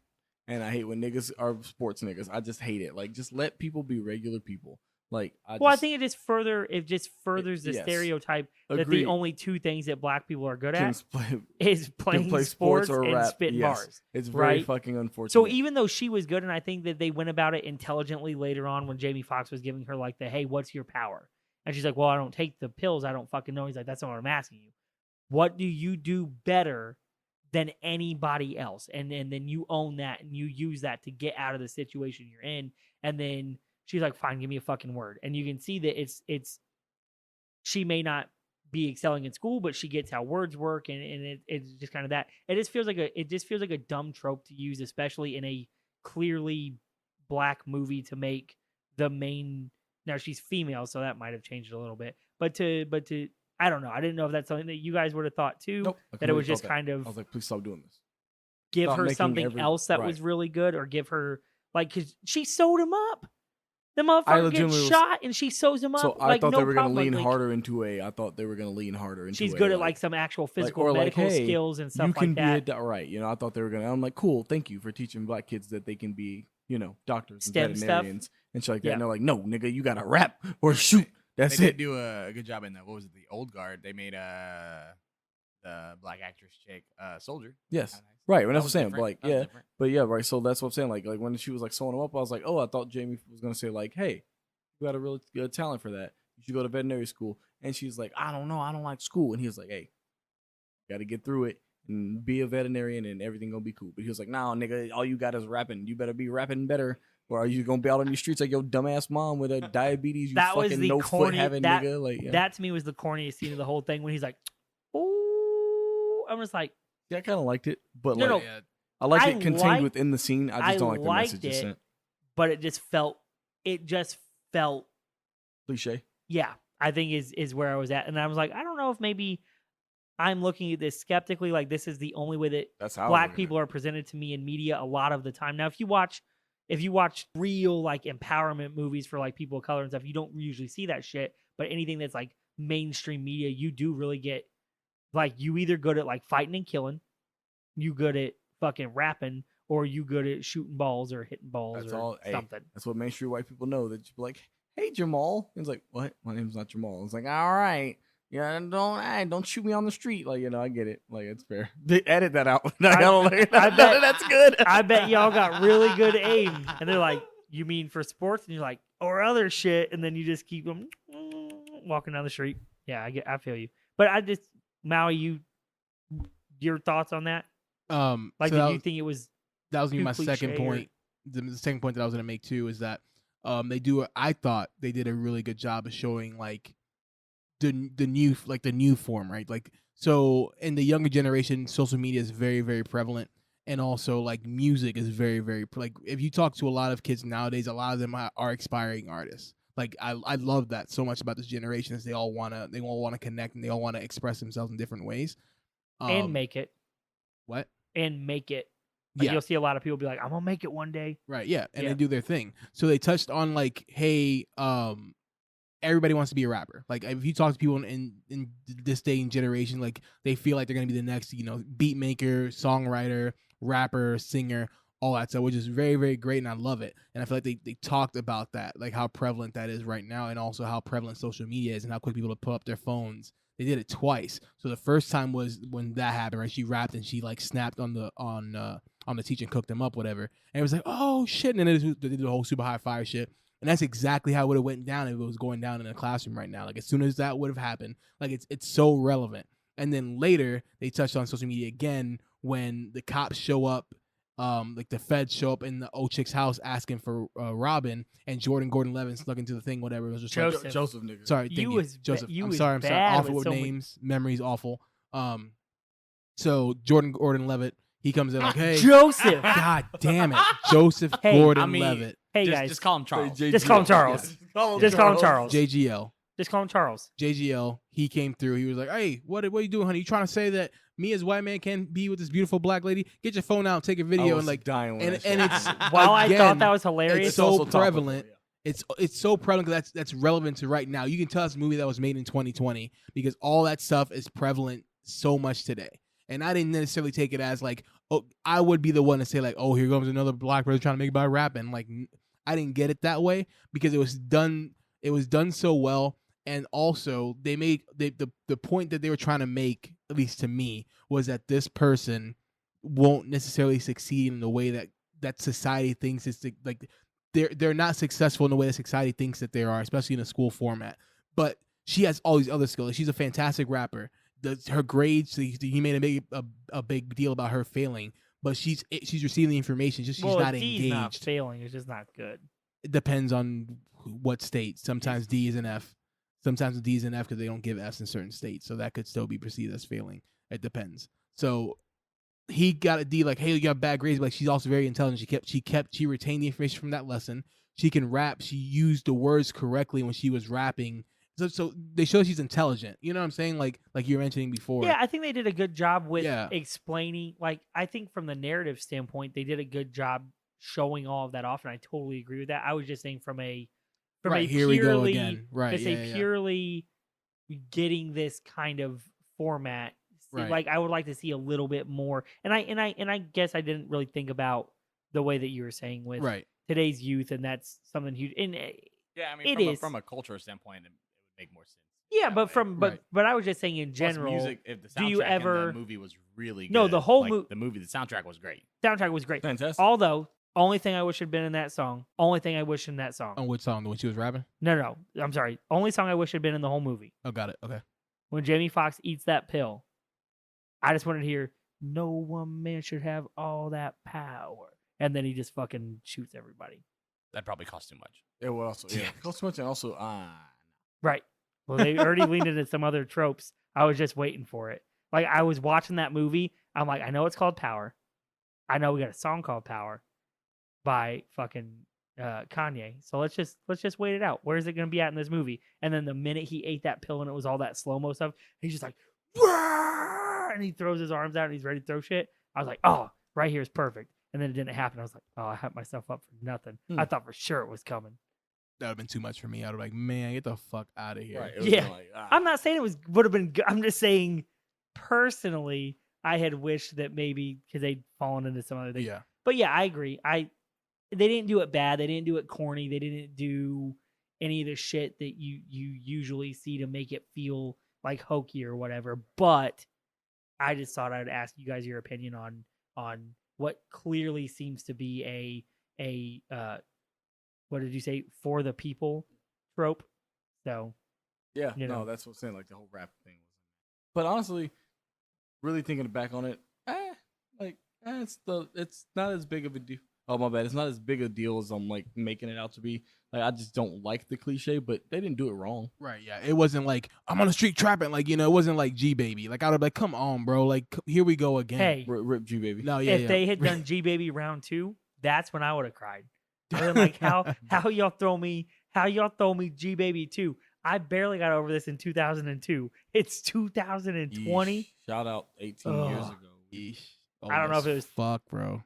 and I hate when niggas are sports niggas. I just hate it. Like, just let people be regular people. Like, I think it just furthers the yes. stereotype that Agreed. the only two things that black people are good Can at play, is playing play sports or and rap. spitting Yes. bars. It's very right? fucking unfortunate. So even though she was good, and I think that they went about it intelligently later on when Jamie Foxx was giving her like the, hey, what's your power? And she's like, well, I don't take the pills. I don't fucking know. He's like, that's not what I'm asking you. What do you do better than anybody else? And then you own that and you use that to get out of the situation you're in. And then she's like, fine, give me a fucking word. And you can see that it's she may not be excelling in school, but she gets how words work, and it's just kind of that. It just feels like a dumb trope to use, especially in a clearly black movie, to make the main. Now she's female, so that might have changed a little bit. But to I don't know. I didn't know if that's something that you guys would have thought too. Nope, that it was completely just thought kind that. of I was like, please stop doing this. give Stop her making something else that was right. really good, or give her like, because she sewed him up. The motherfucker gets legitimately was- shot and she sews him up. So I like, thought no they were problem. going to lean Like, harder into a. I thought they were going to lean harder into. she's a, good at like some actual physical or like, medical hey, skills and stuff you can like be that. right. You know, I thought they were going to. I'm like, cool, thank you for teaching black kids that they can be, you know, doctors and STEM stuff. veterinarians and shit like that. Yeah. And they're like, no, nigga, you got to rap or shoot. That's they it. did do a good job in the, what was it, the Old Guard? They made the black actress chick Soldier. Yes. Kinda nice. Right, and That that's what I'm was saying. different. But like, That was yeah, different. but yeah, right. So that's what I'm saying. Like when she was like sewing him up, I was like, oh, I thought Jamie was gonna say like, hey, you got a really good talent for that. You should go to veterinary school. And she's like, I don't know, I don't like school. And he was like, hey, got to get through it and be a veterinarian, and everything gonna be cool. But he was like, nah, nigga, all you got is rapping. You better be rapping better, or are you gonna be out on these streets like your dumbass mom with a diabetes? You That was fucking the no corny. foot having That nigga. Like, yeah. that to me was the corniest scene of the whole thing when he's like, "Oh," I'm just like, Yeah, I kind of liked it, but No, like, no. Yeah, I like I it contained liked- within the scene. I just don't like the message it sent. but it just felt Cliche. yeah. I think is where I was at, and I was like, I don't know if maybe I'm looking at this skeptically, like this is the only way that That's how black people are presented to me in media a lot of the time. Now, if you watch real like empowerment movies for like people of color and stuff, you don't usually see that shit. But anything that's like mainstream media, you do really get like, you either good at like fighting and killing, you good at fucking rapping, or you good at shooting balls or hitting balls That's or all. Hey, something. that's what mainstream white people know. That you be like, hey Jamal. He's like, what? My name's not Jamal. It's like, all right. Yeah, don't shoot me on the street. Like, you know, I get it. Like, it's fair. They edit that out. I bet- That's good. I bet y'all got really good aim. And they're like, you mean for sports? And you're like, or other shit. And then you just keep them walking down the street. Yeah, I feel you. But I just, Maui, your thoughts on that? Like, so did you think it was that was gonna be too my second cliche or- point. The second point that I was gonna make too is that I thought they did a really good job of showing like the new form, right? Like, so in the younger generation, social media is very, very prevalent, and also like music is very, very like, if you talk to a lot of kids nowadays, a lot of them are aspiring artists. Like, I love that so much about this generation, is they all wanna connect, and they all wanna express themselves in different ways. and make it what? and make it. Like, Yeah. you'll see a lot of people be like, I'm gonna make it one day. Right, yeah, and Yeah. they do their thing. So they touched on like, hey, everybody wants to be a rapper. Like, if you talk to people in this day and generation, like, they feel like they're gonna be the next, beat maker, songwriter, rapper, singer, all that stuff, which is very, very great, and I love it. And I feel like they talked about that, like how prevalent that is right now, and also how prevalent social media is, and how quick people to pull up their phones. They did it twice. So the first time was when that happened, right? She rapped and she like snapped on the teacher and cooked them up, whatever. And it was like, oh shit! And then they did the whole super high fire shit. And that's exactly how it would have went down if it was going down in a classroom right now. Like, as soon as that would have happened, like, it's so relevant. And then later they touched on social media again when the cops show up, like the feds show up in the old chick's house asking for Robin, and Jordan Gordon-Levitt snuck into the thing, whatever. It was just Joseph. like, Joseph nigga. sorry, thank You you, was ba- Joseph. you I'm was sorry. bad Awful with with so many- names. Memory's awful. So Jordan Gordon-Levitt, he comes in like, hey, Joseph. God damn it, Joseph Hey, Gordon-Levitt, Hey just, guys, just call him Charles. Just call him Charles. Just call him Charles. JGL. Just call him Charles. JGL, he came through. He was like, hey, what are you doing, honey? You trying to say that me as a white man can't be with this beautiful black lady? Get your phone out, take a video, and like, dying when and that shit it's happened. While I again, thought that was hilarious, it's so also topical, prevalent. yeah. It's so prevalent because that's relevant to right now. You can tell it's a movie that was made in 2020 because all that stuff is prevalent so much today. And I didn't necessarily take it as like, oh, I would be the one to say like, oh, here comes another black person trying to make it by rapping. Like, I didn't get it that way because it was done It was done so well, and also they made the point that they were trying to make, at least to me, was that this person won't necessarily succeed in the way that society thinks is like they're not successful in the way that society thinks that they are, especially in a school format. But she has all these other skills. She's a fantastic rapper. Her grades, he made a big deal about her failing, but she's receiving the information. Just she's not D's engaged. not failing. It's just not good. It depends on what state. Sometimes D is an F. Sometimes D is an F because they don't give Fs in certain states, so that could still be perceived as failing. It depends. So he got a D, like, hey, you got bad grades, but like, she's also very intelligent. She retained the information from that lesson. She can rap. She used the words correctly when she was rapping. So they show she's intelligent. You know what I'm saying? Like you were mentioning before. Yeah, I think they did a good job with Yeah. explaining. Like, I think from the narrative standpoint, they did a good job showing all of that off, and I totally agree with that. I was just saying from a Right, purely, here we go again. Right, just yeah, a yeah. purely getting this kind of format. Right. Like, I would like to see a little bit more. And I guess I didn't really think about the way that you were saying with Right. today's youth, and that's something huge. And Yeah, I mean, It from is. a culture standpoint, it would make more sense. yeah, that but way. from Right. but I was just saying in Plus, general, music, if the do you soundtrack in ever- the movie was really good. No, the whole like, mo- the soundtrack was great. soundtrack was great. Fantastic. Although, only thing I wish had been in that song. Only thing I wish in that song. On which song? When she was rapping? No, I'm sorry. Only song I wish had been in the whole movie. Oh, got it. Okay. When Jamie Foxx eats that pill, I just wanted to hear, "No one man should have all that power," and then he just fucking shoots everybody. That probably cost too much. It will also, yeah. Cost too much, and also, Right. Well, they already leaned into some other tropes. I was just waiting for it. Like, I was watching that movie. I'm like, I know it's called Power. I know we got a song called Power by fucking Kanye. So let's just wait it out. Where is it going to be at in this movie? And then the minute he ate that pill and it was all that slow mo stuff, he's just like, "Wah!" and he throws his arms out and he's ready to throw shit. I was like, oh, right here is perfect. And then it didn't happen. I was like, oh, I hyped myself up for nothing. I thought for sure it was coming. That would have been too much for me. I would have like, man, get the fuck out of here. right. It was Yeah. like, I'm not saying it would have been good. I'm just saying, personally, I had wished that maybe because they'd fallen into some other things. Yeah. But yeah, I agree. They didn't do it bad. They didn't do it corny. They didn't do any of the shit that you usually see to make it feel like hokey or whatever. But I just thought I'd ask you guys your opinion on what clearly seems to be a what did you say, for the people trope. So yeah, you know. no, that's what I'm saying. Like the whole rap thing was. But honestly, really thinking back on it, it's not as big of a deal. Oh my bad, it's not as big a deal as I'm like making it out to be. Like, I just don't like the cliche, but they didn't do it wrong. Right, yeah. It wasn't like, I'm on the street trapping. Like, it wasn't like G Baby. Like, I would be like, come on, bro. Like, here we go again. hey, Rip G baby. No, yeah, if yeah. they had done G Baby round 2, that's when I would have cried. I was like, how y'all throw me G Baby 2? I barely got over this in 2002. It's 2020. Yeesh. Shout out 18 years Ugh. ago. Yeesh. I don't know if it was- Fuck, bro.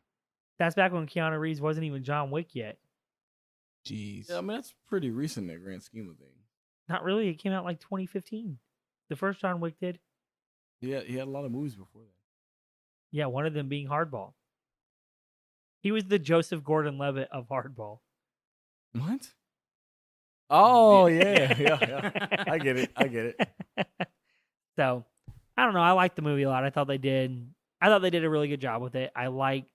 That's back when Keanu Reeves wasn't even John Wick yet. Jeez. Yeah, I mean that's pretty recent in the grand scheme of things. Not really. It came out like 2015. The first John Wick did. Yeah, he had a lot of movies before that. Yeah, one of them being Hardball. He was the Joseph Gordon-Levitt of Hardball. What? Oh yeah. I get it. So, I don't know. I liked the movie a lot. I thought they did a really good job with it. I liked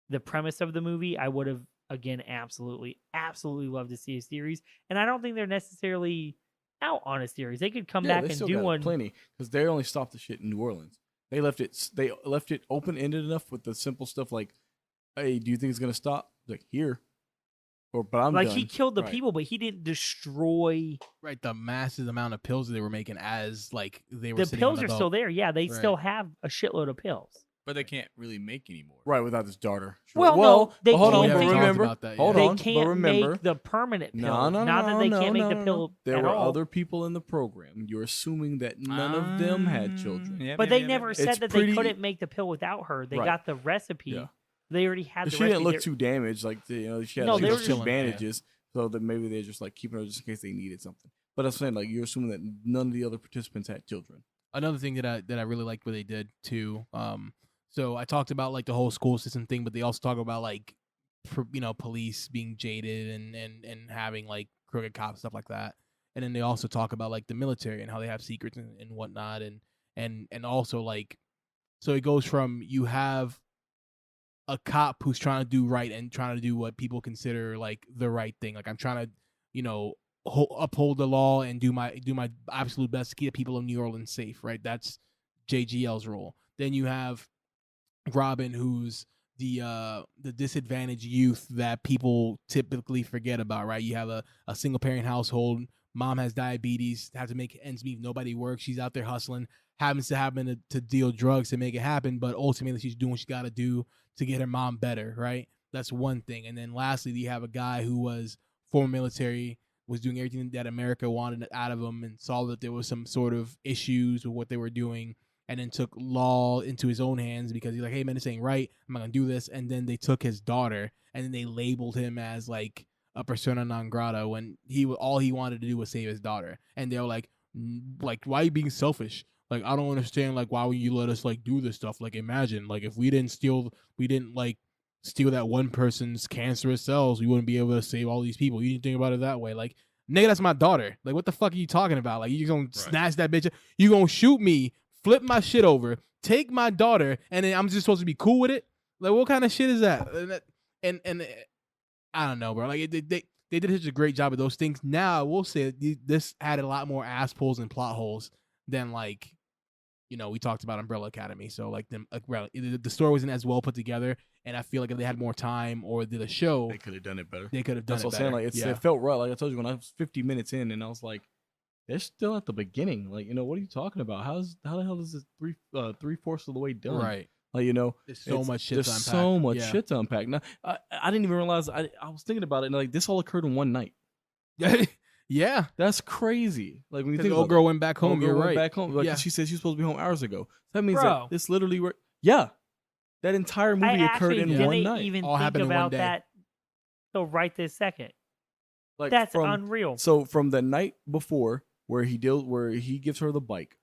the premise of the movie. I would have, again, absolutely loved to see a series. And I don't think they're necessarily out on a series. They could come back they and still do got one. plenty because they only stopped the shit in New Orleans. They left it open ended enough with the simple stuff like, "Hey, do you think it's gonna stop?" Like here, but I'm Like, done. he killed the Right. people, but he didn't destroy. Right, the massive amount of pills that they were making as, like, they were The sitting on pills are boat. still there. Yeah, they Right. still have a shitload of pills. But they can't really make anymore. Right without his daughter. Sure. Well, no, they but hold on, can't but make- remember, About that, hold yeah. They on, can't but remember, make the permanent pill. no, Not that they can't make the pill There at were all. other people in the program. You're assuming that none of them had children. Yeah, But they never said It's that pretty- they couldn't make the pill without her. They Right. got the recipe. Yeah. They already had But the she recipe. didn't look They're- too damaged. Like she had No, like they were those chilling, yeah. bandages, so that maybe they're just like keeping her just in case they needed something. But I'm saying like you're assuming that none of the other participants had children. Another thing that I really liked what they did too. So I talked about like the whole school system thing, but they also talk about like, police being jaded and having like crooked cops, stuff like that. And then they also talk about like the military and how they have secrets and whatnot, and also like, so it goes from you have a cop who's trying to do right and trying to do what people consider like the right thing. Like I'm trying to, uphold the law and do my absolute best to keep people in New Orleans safe. Right, that's JGL's role. Then you have Robin, who's the disadvantaged youth that people typically forget about. Right, you have a single parent household. Mom has diabetes, have to make ends meet. Nobody works. She's out there hustling. Happens to happen to deal drugs to make it happen, but ultimately she's doing what she got to do to get her mom better, right? That's one thing. And then lastly, you have a guy who was former military, was doing everything that America wanted out of him, and saw that there was some sort of issues with what they were doing, and then took law into his own hands because he's like, hey man, this ain't right. I'm not gonna do this. And then they took his daughter, and then they labeled him as like a persona non grata when all he wanted to do was save his daughter. And they were like, why are you being selfish? Like, I don't understand, like, why would you let us, like, do this stuff? Like, imagine, like, if we didn't steal that one person's cancerous cells, we wouldn't be able to save all these people. You didn't think about it that way. Like, nigga, that's my daughter. Like, what the fuck are you talking about? Like, you gonna snatch that bitch? You gonna shoot me, flip my shit over, take my daughter, and then I'm just supposed to be cool with it? Like, what kind of shit is that? And I don't know, bro. Like, they did such a great job of those things. Now, I will say this had a lot more ass pulls and plot holes than, like, we talked about Umbrella Academy. So, like, the story wasn't as well put together, and I feel like if they had more time or did a show, They could have done it better. They could have done That's it what I'm better. saying. Like, it felt right. Like I told you, when I was 50 minutes in, and I was like, they're still at the beginning. Like, what are you talking about? How the hell is this 3/4 of the way done? Right. Like, there's so much shit to unpack. So much shit to unpack. Now, I didn't even realize. I was thinking about it, and like, this all occurred in one night. Yeah, that's crazy. Like, when you think the old girl went back home. You're right. Back home. Like, yeah. She said she was supposed to be home hours ago. So that means Bro. that this literally worked. Yeah, that entire movie occurred in one night. Even all think happened in one about day. that till right this second. Like, that's unreal. So from the night before, where he gives her the bike,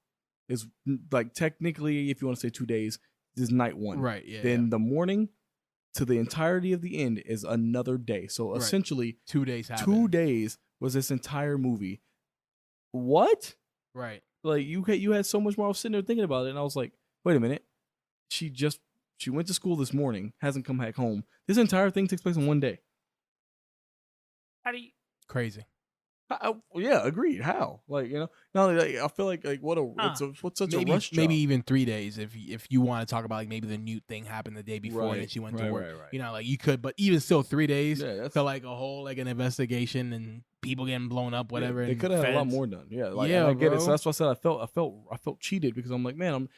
is like technically, if you want to say 2 days, this is night one. Right. Yeah. Then the morning to the entirety of the end is another day. So essentially, 2 days happened. 2 days was this entire movie. What? Right. Like, you had so much more. I was sitting there thinking about it, and I was like, wait a minute. She went to school this morning, hasn't come back home. This entire thing takes place in one day. How do you? Crazy. Yeah, agreed. How? Like, no, like, I feel like what's such a rush job. Maybe even 3 days if you want to talk about like maybe the Newt thing happened the day before and she went to work. Right. Like you could, but even still 3 days felt like a whole like an investigation and people getting blown up, whatever. They could have had a lot more done. Yeah, like, yeah, I get bro. it. So that's why I said I felt cheated because I'm like, man,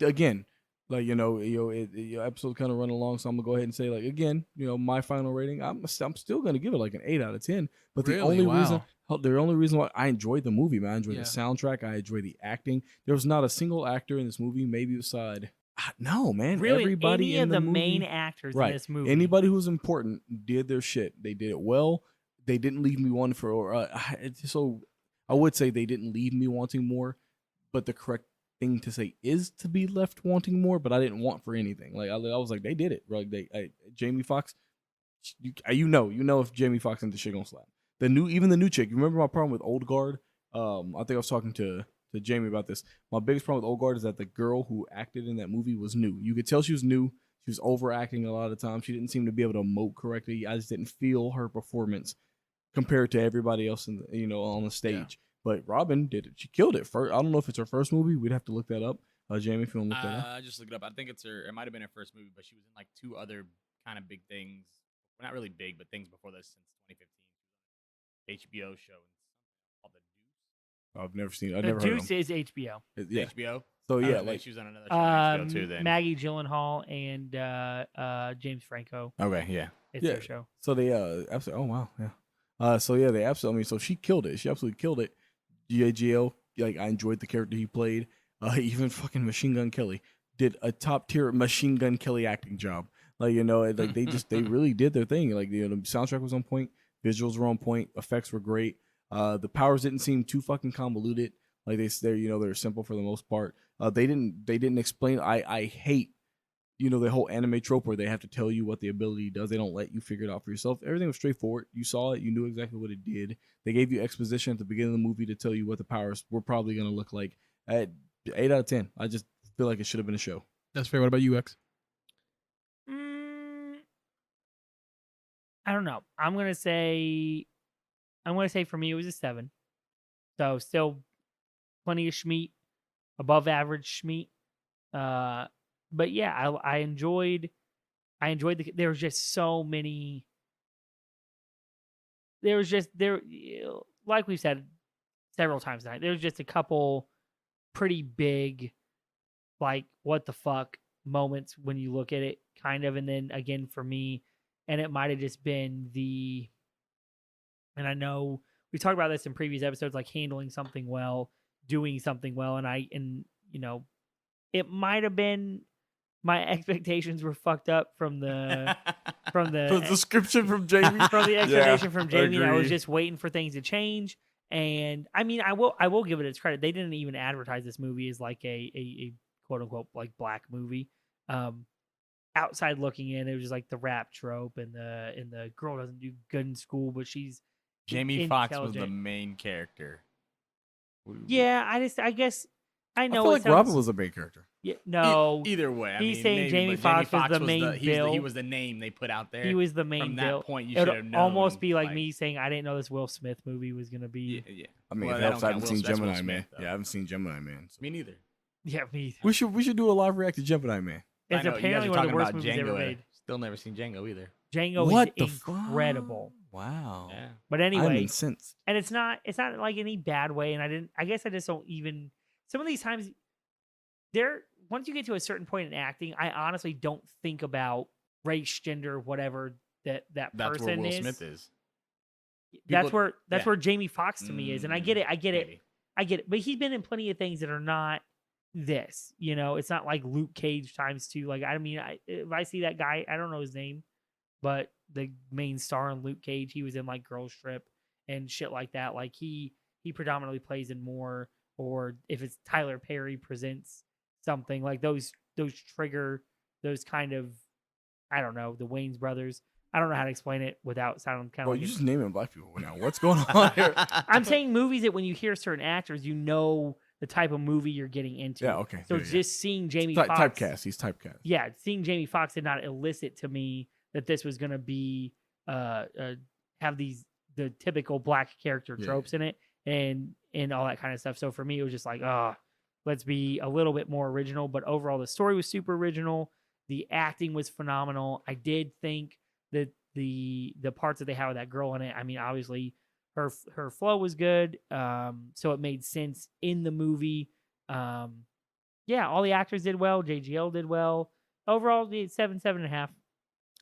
again, like, your episode kind of run along, so I'm gonna go ahead and say, like, again, my final rating, I'm still gonna give it like an 8 out of 10. But the only reason why I enjoyed the movie, man, I enjoyed the soundtrack, I enjoyed the acting. There was not a single actor in this movie, maybe beside no, man, really, everybody any in of the movie, main actors in this movie, anybody who's important did their shit. They did it well. They didn't leave me wanting for. So I would say they didn't leave me wanting more, but the correct thing to say is to be left wanting more, but I didn't want for anything. Like, I was like, they did it. Like, Jamie Foxx, if Jamie Foxx and the shit gonna slap. Even the new chick. You remember my problem with Old Guard? I think I was talking to Jamie about this. My biggest problem with Old Guard is that the girl who acted in that movie was new. You could tell she was new. She was overacting a lot of times. She didn't seem to be able to emote correctly. I just didn't feel her performance compared to everybody else on the stage. Yeah. But Robin did it. She killed it. I don't know if it's her first movie. We'd have to look that up. Jamie, if you want to look that up. I just looked it up. I think it might have been her first movie, but she was in like 2 other kind of big things. Well, not really big, but things before this since 2015. HBO show called The Deuce. I've never seen it. I've never heard of The Deuce is HBO. Yeah. HBO? So, yeah. Like, she was on another show on HBO too then. Maggie Gyllenhaal and James Franco. Okay, yeah. It's their show. So they absolutely. Oh, wow. Yeah. So, yeah, they absolutely. So she killed it. She absolutely killed it. GAGL, like, I enjoyed the character he played. Even fucking Machine Gun Kelly did a top tier Machine Gun Kelly acting job. Like, like they really did their thing. Like, the soundtrack was on point, visuals were on point, effects were great. The powers didn't seem too fucking convoluted. Like, they're simple for the most part. They didn't explain. I hate the whole anime trope where they have to tell you what the ability does. They don't let you figure it out for yourself. Everything was straightforward. You saw it. You knew exactly what it did. They gave you exposition at the beginning of the movie to tell you what the powers were probably going to look like. At 8 out of 10. I just feel like it should have been a show. That's fair. What about you, X? I don't know. I'm gonna say for me it was a 7. So still plenty of schmeat, above average schmeat. But yeah, I enjoyed there was just so many. There was just like we've said several times tonight. There was just a couple pretty big, like what the fuck moments when you look at it, kind of, and then again for me. And it might have just been and I know we talked about this in previous episodes, like handling something well, doing something well. And it might have been my expectations were fucked up from the description from Jamie. From the expectation from Jamie. I was agreed. just waiting for things to change. And I mean, I will give it its credit. They didn't even advertise this movie as like a quote unquote like black movie. Outside looking in, it was just like the rap trope and the girl doesn't do good in school, but she's Jamie Foxx was the intelligent. main character. Yeah, I guess I I know. feel it like sounds- Robin was the main character. Yeah, no, Either way, I he's mean, saying maybe, Jamie but Foxx was the main he Bill. was the name they put out there. he was the main From Bill. that point, you It should have would known. almost be like me saying I didn't know this Will Smith movie was gonna be. Yeah. I mean, Well, it that helps. don't I haven't count. seen That's Will Gemini Smith, Man. though. Yeah, I haven't seen Gemini Man. So. Me neither. Yeah, me. We should do a live react to Gemini Man. It's I know, you guys apparently are one of the talking worst about movies ever Django. made. Still never seen Django either. Django What the is incredible. Wow. Yeah. But I'm anyway, incensed. and it's not like any bad way. And I guess I just don't even. Some of these times, once you get to a certain point in acting, I honestly don't think about race, gender, whatever that That's person where Will is. Smith is. That's People- where Jamie Foxx to me is, and I get it. Maybe. I get it. But he's been in plenty of things that are not this. It's not like Luke Cage times 2. Like I mean, if I see that guy, I don't know his name, but the main star in Luke Cage, he was in like Girls Trip and shit like that. Like he predominantly plays in more, or if it's Tyler Perry presents something like those trigger those kind of, I don't know, the Wayans brothers. I don't know how to explain it without sounding kind of Well, like you just naming black people now. What's going on here? I'm saying movies that when you hear certain actors, you know the type of movie you're getting into. Yeah, okay. So yeah, yeah. just seeing Jamie Ty- Foxx, typecast. He's typecast. yeah, seeing Jamie Foxx did not elicit to me that this was going to be have the typical black character Yeah. tropes in it and all that kind of stuff. So for me, it was just like, let's be a little bit more original. But overall, the story was super original. The acting was phenomenal. I did think that the parts that they had with that girl in it, I mean, obviously her flow was good. So it made sense in the movie. Yeah, all the actors did well. JGL did well. Overall, the 7.5.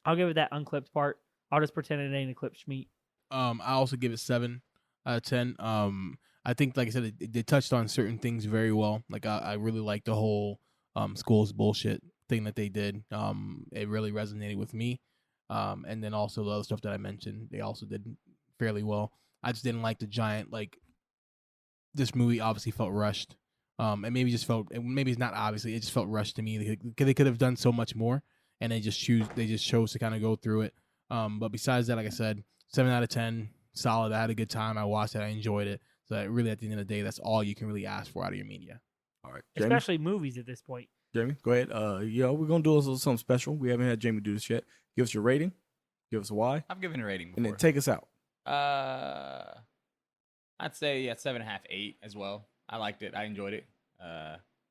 I'll give it that unclipped part. I'll just pretend it ain't a clipped schmeat. I also give it 7 out of 10. I think, like I said, they touched on certain things very well. Like I really like the whole school's bullshit thing that they did. It really resonated with me. And then also the other stuff that I mentioned, they also did fairly well. I just didn't like the giant, like, this movie obviously felt rushed. And maybe it's not obviously, it just felt rushed to me. They could have done so much more, and they just chose to kind of go through it. But besides that, like I said, 7 out of 10, solid. I had a good time. I watched it. I enjoyed it. So really, at the end of the day, that's all you can really ask for out of your media. All right. Jamie, Especially movies at this point. Jamie, go ahead. We're going to do a little something special. We haven't had Jamie do this yet. Give us your rating. Give us a why. I've given a rating And before. then take us out. I'd say 7.5, 8 as well. I liked it. I enjoyed it.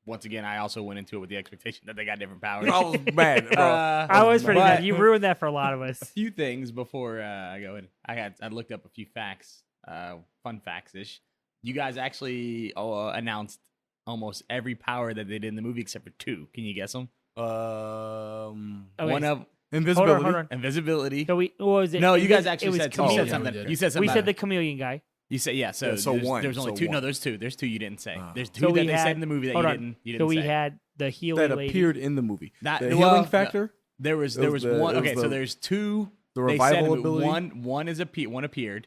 Once again, I also went into it with the expectation that they got different powers. I was mad, bro. I was pretty but- mad. You ruined that for a lot of us. A few things before I go in. I looked up a few facts, fun facts ish. You guys actually announced almost every power that they did in the movie except for 2. Can you guess them? Okay, One of Invisibility. Hold on. invisibility. So what was it? No, you guys It actually was said chameleon. yeah, something. we did. You said We something. said the chameleon guy. You said yeah. So, Yeah, so one, there's only so 2. No, one. there's 2. There's 2 you didn't say. Ah. There's 2 So that we they had- said in the movie that hold you on. didn't So we say. had the healing That lady. appeared in the movie. That- The well, healing no. factor, There was It was the- one. it was Okay, so the- there's 2. the They said revival ability. one appeared,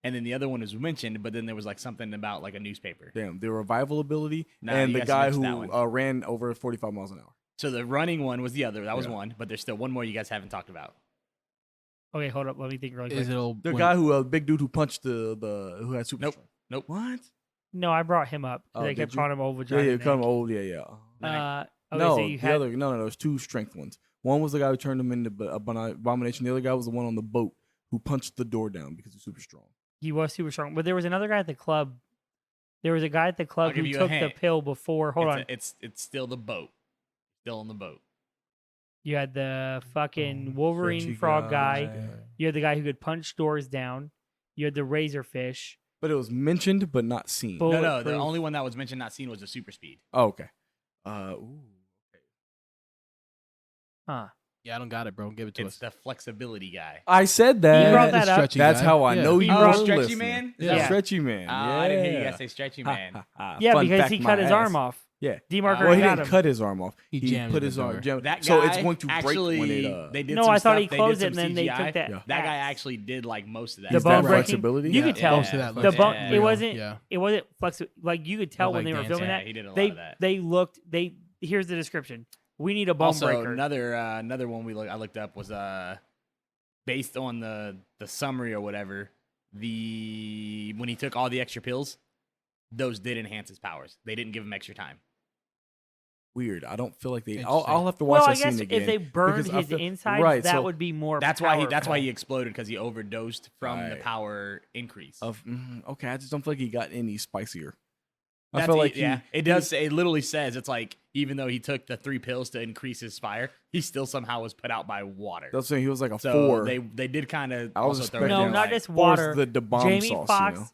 and then the other one was mentioned. But then there was like something about like a newspaper. Damn, the revival ability, Nah, and you the guys guy missed that who one. ran over 45 miles an hour. So the running one was the other. That was Yeah. one, but there's still one more you guys haven't talked about. Okay, hold up. Let me think really quick. Is it The guy who big dude who punched the who had super. Nope. strength. Nope. What? No, I brought him up. Oh, They did kept you? calling him old Yeah, vagina. yeah, come Nick. old. Yeah, yeah. Okay, No, so you the had other no, there's two strength ones. One was the guy who turned him into abomination. The other guy was the one on the boat who punched the door down because he's super strong. he was super strong, but there was another guy at the club. There was a guy at the club I'll give who you a took the hint. pill before. Hold on. It's still the boat. Still on the boat. You had the fucking Oh, Wolverine stretchy frog guy. guy. You had the guy who could punch doors down. You had the razorfish. But it was mentioned but not seen. Bull- No, the Bulletproof. only one that was mentioned not seen was the super speed. Oh, okay. Ooh. Huh. Yeah, I don't got it, bro. Give it to It's us. the flexibility guy. I said You that. brought that up. Stretchy That's guy. how I Yeah. know you Oh, were Stretchy listening. Man? Yeah, Yeah. Stretchy Man. I didn't hear you Yeah. guys say stretchy man. Yeah, Fun because fact, he my cut his ass. arm off. Yeah. D-Marker Well, he got didn't him. cut his arm off. He He jammed put it his in the arm. door. Jammed. That guy So it's going to break actually, when it. they did No, some I thought stuff. he They closed did it and then they some took CGI. that. Yeah. That guy axe. actually did like most of that. The Is bone that breaking. flexibility? You could tell. Most of that The looks bone. yeah. It wasn't. Yeah. It wasn't flexible. Like you could tell when like they were dancing. filming Yeah, that. he did a lot They of that. they looked. They here's the description. We need a bone Also, breaker. another one I looked up was based on the summary or whatever. When he took all the extra pills, those did enhance his powers. They didn't give him extra time. Weird. I don't feel like they. Interesting. I'll have to watch Well, I that guess scene again. if they burned because I his feel- insides, right, that so would be more. That's why he powerful. exploded, because he overdosed from the Right. power increase. Okay, I just don't feel like he got any spicier. I That's feel like yeah, he, it does. It literally says it's like even though he took the 3 pills to increase his fire, he still somehow was put out by water. That's saying he was like a So 4. they did kind of I was also throw expecting No, in, not like, just Force water. the bomb Jamie sauce. Foxx You know?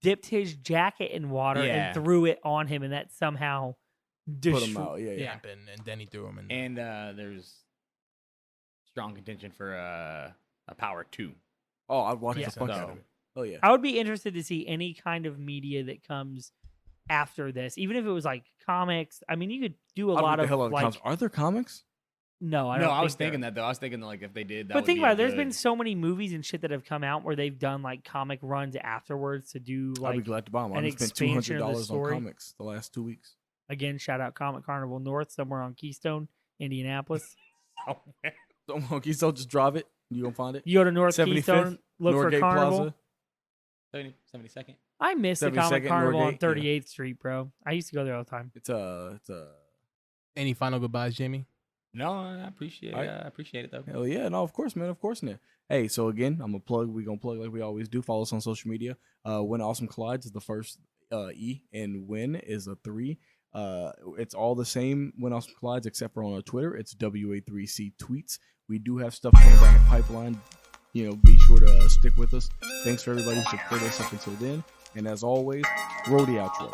dipped his jacket in water Yeah. and threw it on him, and that somehow Put him out. Yeah. Happened, and then he threw him in. and there's strong contention for a power 2. Oh, I'd watch Yeah. the fuck So- out of it. Oh yeah. I would be interested to see any kind of media that comes after this, even if it was like comics. I mean, you could do a I'd lot read the of hell out like. comics. Are there comics? No, I No, don't. I was think thinking there- that though. I was thinking like if they did that. But would think be about a it. There's been good- so many movies and shit that have come out where they've done like comic runs afterwards to do I'd be like glad to buy them. I an spent expansion of the $200 on story. comics the last 2 weeks. again. Shout out Comic Carnival North somewhere on Keystone, Indianapolis. So monkey, so just drive it. You gonna find it? You go to North 75th, Keystone, look for Norgate Carnival. Plaza. 72nd. I miss the 72nd Comic Carnival on Norgate, yeah. 38th Street, bro. I used to go there all the time. It's a Any final goodbyes, Jamie? No, I appreciate. Alright. I appreciate it though. hell yeah. No, of course, man. Of course, man. Hey, so again, I'm gonna plug. We gonna plug like we always do. Follow us on social media. When Awesome Collides is the first E, and When is a 3. It's all the same When Awesome Collides, except for on our Twitter. It's WA3C tweets. We do have stuff coming down the pipeline. You know, be sure to stick with us. Thanks for everybody who supported us up until then. And as always, roll the outro.